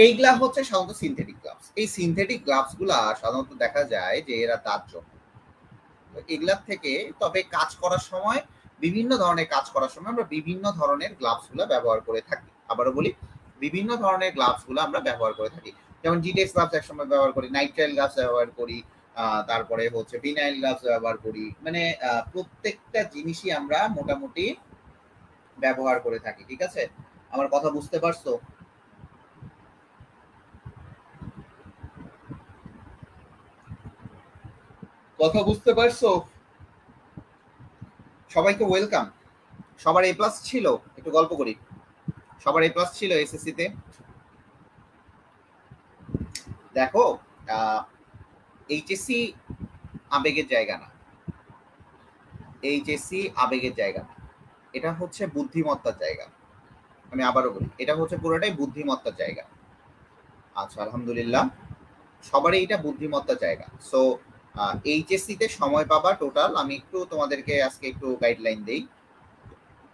এইগুলা হচ্ছে সাধারণত সিনথেটিক গ্লাভস। এই সিনথেটিক গ্লাভস গুলা সাধারণত দেখা যায় যে এরা দাহ্য। এগুলার থেকে তবে কাজ করার সময়, বিভিন্ন ধরনের কাজ করার সময় আমরা বিভিন্ন ধরনের গ্লাভস গুলা ব্যবহার করে থাকি। আবারও বলি, বিভিন্ন ধরনের গ্লাভস গুলো আমরা ব্যবহার করে থাকি। যেমন জিটেক্স গ্লাভস একসময় ব্যবহার করি, নাইট্রাইল গ্লাভস ব্যবহার করি, তারপরে হচ্ছে ভিনাইল গ্লাভস ব্যবহার করি। মানে প্রত্যেকটা জিনিসই আমরা মোটামুটি ব্যবহার করে থাকি। ঠিক আছে, আমার কথা বুঝতে পারছো? কথা বুঝতে পারছো? সবাইকে ওয়েলকাম। সবার এ প্লাস ছিল? একটু গল্প করি। সবার এ প্লাস ছিল এসএসসি তে? দেখো, এইচএসসি আবেগের জায়গা না। এইচএসসি আবেগের জায়গা না, এটা হচ্ছে বুদ্ধিমত্তার জায়গা। আমি আবারও বলি, এটা হচ্ছে পুরোটাই বুদ্ধিমত্তার জায়গা। আচ্ছা, আলহামদুলিল্লাহ, সবারই এটা বুদ্ধিমত্তার জায়গা। সো এইচএসসি তে সময় পাবা টোটাল, আমি একটু তোমাদেরকে আজকে একটু গাইডলাইন দেই।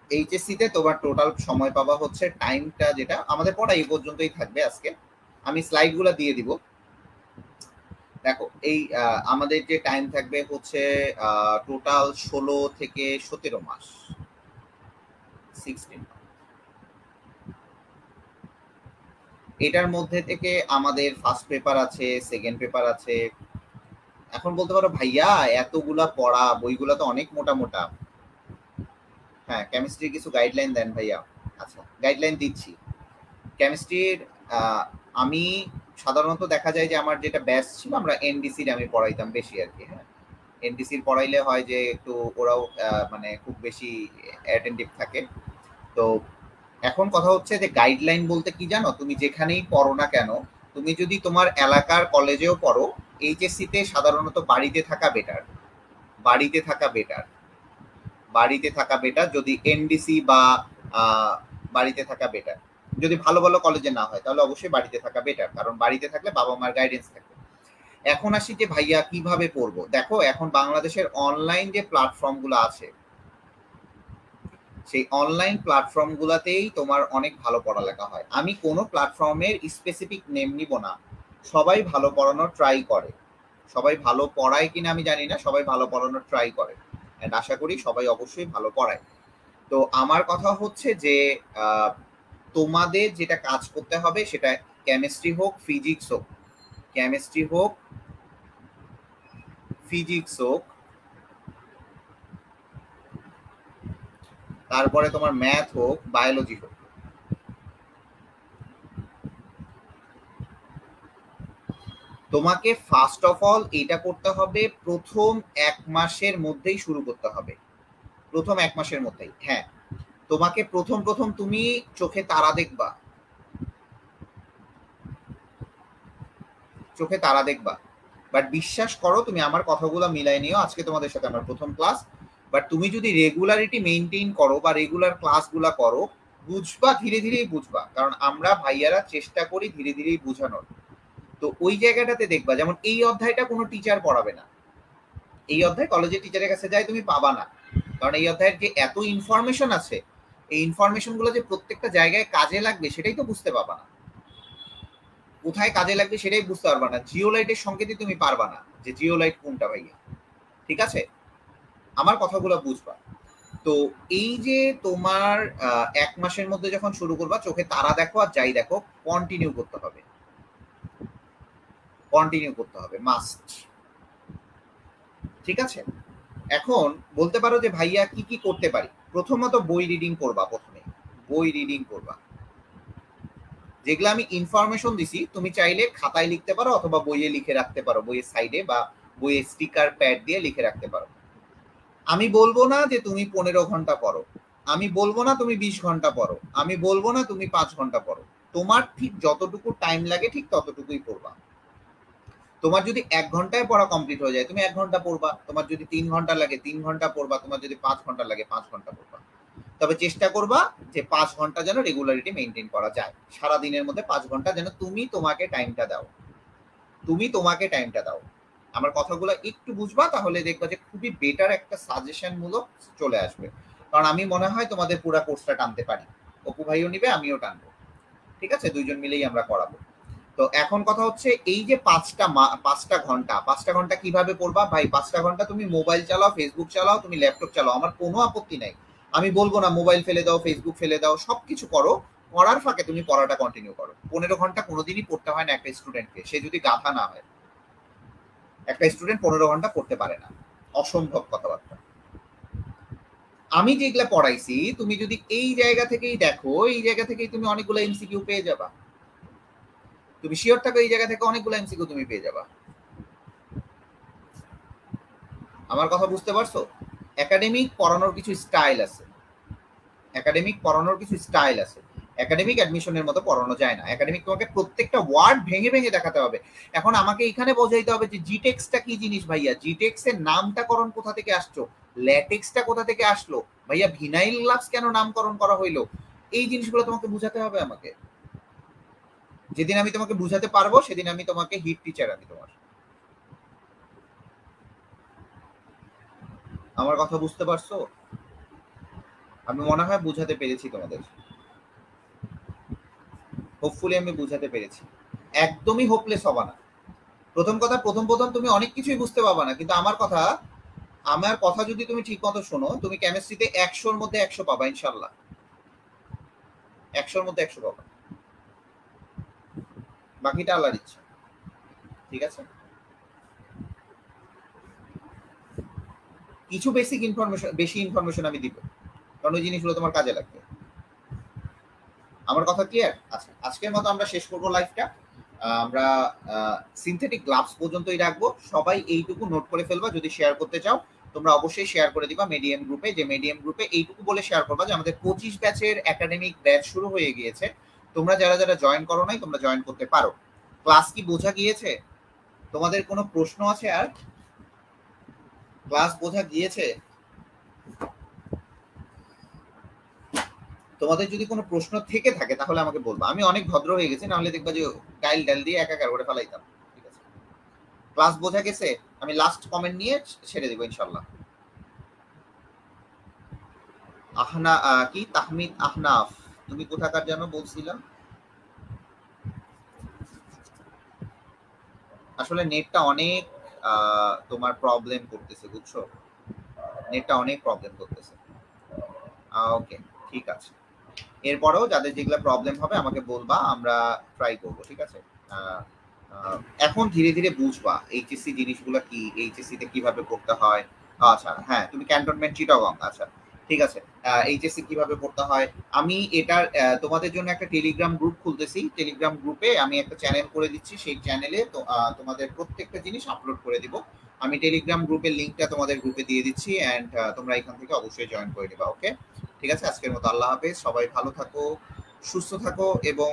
এইচএসসি তে তোমার টোটাল সময় পাবা হচ্ছে টাইমটা, যেটা আমাদের পড়া এই পর্যন্তই থাকবে আজকে। আমি স্লাইডগুলো দিয়ে দিব। দেখো, এই আমাদের যে টাইম থাকবে হচ্ছে টোটাল 16 থেকে 17 মাস, 16। এটার মধ্যে থেকে আমাদের ফার্স্ট পেপার আছে, সেকেন্ড পেপার আছে। এখন বলতে পারো ভাইয়া এতগুলা পড়া, বইগুলা তো অনেক মোটা মোটা। হ্যাঁ, কেমিস্ট্রির কিছু গাইডলাইন দেন ভাইয়া। আচ্ছা, গাইডলাইন দিচ্ছি। কেমিস্ট্রির আমি সাধারণত দেখা যায় যে আমার যেটা ব্যাচ ছিল, আমরা এনডিসির আমি পড়াইতাম বেশি আর কি। হ্যাঁ, এনডিসির পড়াইলে হয় যে একটু ওরাও মানে খুব বেশি অ্যাটেন্টিভ থাকে। তো এখন কথা হচ্ছে যে গাইডলাইন বলতে কি জানো, তুমি যেখানেই পড়ো না কেন, তুমি যদি তোমার এলাকার কলেজেও পড়ো, এইচএসসি তে সাধারণত বাড়িতে থাকা বেটার। বাড়িতে থাকা বেটার। বাড়িতে থাকা বেটার যদি এনডিসি বা বাড়িতে থাকা বেটার। যদি ভালো ভালো কলেজে না হয় তাহলে অবশ্যই বাড়িতে থাকা বেটার, কারণ বাড়িতে থাকলে বাবা মার গাইডেন্স থাকবে। এখন আসি যে ভাইয়া কিভাবে পড়বো। দেখো, এখন বাংলাদেশের অনলাইন যে প্ল্যাটফর্মগুলো আছে, সেই অনলাইন প্ল্যাটফর্মগুলোতেই তোমার অনেক ভালো পড়ালেখা হয়। আমি কোনো প্ল্যাটফর্মের স্পেসিফিক নেম নিব না, সবাই ভালো পড়ানোর ট্রাই করে। সবাই ভালো পড়ায় কিনা আমি জানি না, সবাই ভালো পড়ানোর ট্রাই করে, অ্যান্ড আশা করি সবাই অবশ্যই ভালো পড়ায়। তো আমার কথা হচ্ছে যে তোমাদের যেটা কাজ করতে হবে সেটা কেমিস্ট্রি হোক, ফিজিক্স হোক, কেমিস্ট্রি হোক, ফিজিক্স হোক, তারপরে তোমার ম্যাথ হোক, বায়োলজি হোক, তোমাকে ফার্স্ট অফ অল এটা করতে হবে, প্রথম 1 মাসের মধ্যেই শুরু করতে হবে। প্রথম 1 মাসের মধ্যেই। হ্যাঁ, তোমাকে প্রথম প্রথম তুমি চোখে তারা দেখবা, চোখে তারা দেখবা, বাট বিশ্বাস করো, তুমি আমার কথাগুলো মিলাই নিও। আজকে তোমাদের সাথে আমার প্রথম ক্লাস, বাট তুমি যদি রেগুলারিটি মেনটেন করো বা রেগুলার ক্লাসগুলা করো, বুঝবা, ধীরে ধীরেই বুঝবা, কারণ আমরা ভাইয়ারা চেষ্টা করি ধীরে ধীরেই বোঝানোর। তো ওই জায়গাটাতে দেখবা, যেমন এই অধ্যায়টা কোনো টিচার পড়াবে না। এই অধ্যায় কলেজের টিচারের কাছে যায় তুমি পাবা না, কারণ এই অধ্যায়ের যে এত ইনফরমেশন আছে, এই ইনফরমেশন গুলো যে প্রত্যেকটা জায়গায় কাজে লাগবে সেটাই তো বুঝতে পারবা না। কোথায় কাজে লাগবে সেটাই বুঝতে পারবা না। জিওলাইটের সংকেতই তুমি পারবা না যে জিওলাইট কোনটা ভাইয়া। ঠিক আছে, আমার কথাগুলো বুঝবা। তো এই যে তোমার 1 মাসের মধ্যে যখন শুরু করবা, চোখে তারা দেখো আর যাই দেখো, কন্টিনিউ করতে হবে। কন্টিনিউ করতে হবে, মাস্ট। ঠিক আছে, এখন বলতে পারো যে ভাইয়া কি কি করতে পারি। প্রথমত বই রিডিং করবা। প্রথমে বই রিডিং করবা। যেগুলো আমি ইনফরমেশন দিছি তুমি চাইলে খাতায় লিখতে পারো অথবা বইয়ে লিখে রাখতে পারো, বইয়ের সাইডে বা বইয়ের স্টিকার প্যাড দিয়ে লিখে রাখতে পারো। আমি বলবো না যে তুমি 15 ঘন্টা পড়ো, আমি বলবো না তুমি 20 ঘন্টা পড়ো, আমি বলবো না তুমি 5 ঘন্টা পড়ো। তোমার ঠিক যতটুকু টাইম লাগে ঠিক ততটুকুই পড়বা। তোমার যদি 1 ঘন্টায় পড়া কমপ্লিট হয়ে যায় তুমি 1 ঘন্টা পড়বা, তোমার যদি 3 ঘন্টা লাগে 3 ঘন্টা পড়বা, তোমার যদি 5 ঘন্টা লাগে 5 ঘন্টা পড়বা। তবে চেষ্টা করবা যে 5 ঘন্টা যেন রেগুলারিটি মেনটেন করা যায়। সারা দিনের মধ্যে 5 ঘন্টা যেন তুমি তোমাকে টাইমটা দাও, তুমি তোমাকে টাইমটা দাও। আমার কথাগুলো একটু বুঝবা, তাহলে দেখবা যে খুবই বেটার একটা সাজেশন মূলক চলে আসবে। কারণ আমি মনে হয় তোমাদের পুরো কোর্সটা টানতে পারি। অপু ভাইও নিবে, আমিও টানবো। ঠিক আছে, দুইজন মিলেই আমরা করাবো। তো এখন কথা হচ্ছে এই যে 5টা ঘন্টা, 5টা ঘন্টা কিভাবে পড়বা ভাই? 5টা ঘন্টা তুমি মোবাইল চালাও, ফেসবুক চালাও, তুমি ল্যাপটপ চালাও, আমার কোনো আপত্তি নাই। আমি বলবো না মোবাইল ফেলে দাও, ফেসবুক ফেলে দাও, সবকিছু করো। পড়ার ফাঁকে তুমি পড়াটা কন্টিনিউ করো। 15 ঘন্টা কোনোদিনই পড়তে হয় না একটা স্টুডেন্টকে, সে যদি গাধা না হয়। একটা স্টুডেন্ট 15 ঘন্টা পড়তে পারে না, অসম্ভব কথাবার্তা। আমি যেগুলা পড়াইছি তুমি যদি এই জায়গা থেকেই দেখো, এই জায়গা থেকেই তুমি অনেকগুলো এমসিকিউ পেয়ে যাবা। তুমি শিওর থাকো এই জায়গা থেকে অনেকগুলো এমসিকিউ তুমি পেয়ে যাবা। আমার কথা বুঝতে পারছো? একাডেমিক পড়ানোর কিছু স্টাইল আছে, একাডেমিক পড়ানোর কিছু স্টাইল আছে। একাডেমিক অ্যাডমিশনের মতো পড়ানো যায় না। একাডেমিক তোমাকে প্রত্যেকটা ওয়ার্ড ভেঙে ভেঙে দেখাতে হবে। এখন আমাকে এখানে বোঝাইতে হবে যে জিটেক্সটা কি জিনিস ভাইয়া, জিটেক্স এর নামটাকরণ কোথা থেকে আসছো, ল্যাটেক্সটা কোথা থেকে আসলো ভাইয়া, ভিনাইল গ্লাভস কেন নামকরণ করা হইলো, এই জিনিসগুলো তোমাকে বুঝাতে হবে আমাকে। যেদিন আমি তোমাকে বুঝাতে পারবো সেদিন আমি তোমাকে হিট টিচার আমি তোমার। আমার কথা বুঝতে পারছো? আমি মনে হয় বুঝাতে পেরেছি তোমাদের, হোপফুলি আমি বুঝাতে পেরেছি। একদমই হোপলেস হবা না। প্রথম কথা, প্রথম প্রথম তুমি অনেক কিছুই বুঝতে পারবা না, কিন্তু আমার কথা যদি তুমি ঠিক মতো শোনো, তুমি কেমিস্ট্রিতে 100-র মধ্যে 100 পাবা ইনশাল্লাহ, 100-র মধ্যে 100 পাবা, বাকিটা আল্লাহর ইচ্ছা। ঠিক আছে, কিছু বেসিক ইনফরমেশন, বেশি ইনফরমেশন আমি দিব, কারণ ওই জিনিসগুলো তোমার কাজে লাগবে। আমার কথা ক্লিয়ার? আচ্ছা, আজকের মতো আমরা শেষ করবো লাইভটা। আমরা সিনথেটিক গ্লাভস পর্যন্তই রাখবো। সবাই এইটুকু নোট করে ফেলবা, যদি শেয়ার করতে চাও তোমরা অবশ্যই শেয়ার করে দিবা মিডিয়াম গ্রুপে, যে মিডিয়াম গ্রুপে এইটুকু বলে শেয়ার করবা যে আমাদের 25 ব্যাচের একাডেমিক ব্যাচ শুরু হয়ে গিয়েছে। তোমরা যারা যারা জয়েন করো নাই তোমরা জয়েন করতে পারো। ক্লাস কি বোঝা গিয়েছে? তোমাদের কোনো প্রশ্ন আছে? আর ক্লাস বোঝা গিয়েছে? তোমাদের যদি কোনো প্রশ্ন থেকে থাকে তাহলে আমাকে বলবা। আমি অনেক ভদ্র হয়ে গেছি, নাহলে দেখবা যে গাইল ডাল দিয়ে একাকার করে ফেলাইতাম। ঠিক আছে, ক্লাস বোঝা গেছে? আমি লাস্ট কমেন্ট নিয়ে ছেড়ে দেবো ইনশাল্লাহ। আহনা কি তাহমিদ আহনাফ, তুমি কোথাকার যেন বলছিলাম? আসলে নেটটা অনেক তোমার প্রবলেম করতেছে, বুঝছো? নেটটা অনেক প্রবলেম করতেছে। ওকে, ঠিক আছে। এরপরেও যাদের যেগুলো প্রবলেম হবে আমাকে বলবা, আমরা ট্রাই করব। ঠিক আছে, এখন ধীরে ধীরে বুঝবা এইচএসসি জিনিসগুলো কি, এইচএসসি তে কিভাবে পড়তে হয়। আচ্ছা হ্যাঁ, তুমি ক্যান্টনমেন্ট চিটাগং, আচ্ছা ঠিক আছে। এইচএসসি কিভাবে পড়তে হয়, আমি এটার তোমাদের জন্য একটা টেলিগ্রাম গ্রুপ খুলতেছি। টেলিগ্রাম গ্রুপে আমি একটা চ্যানেল করে দিচ্ছি, সেই চ্যানেলে তোমাদের প্রত্যেকটা জিনিস আপলোড করে দিব। আমি টেলিগ্রাম গ্রুপের লিঙ্কটা তোমাদের গ্রুপে দিয়ে দিচ্ছি, অ্যান্ড তোমরা এখান থেকে অবশ্যই জয়েন করে দিবা। ওকে, ঠিক আছে, আজকের মতো আল্লাহ হাফেজ। সবাই ভালো থাকো, সুস্থ থাকো, এবং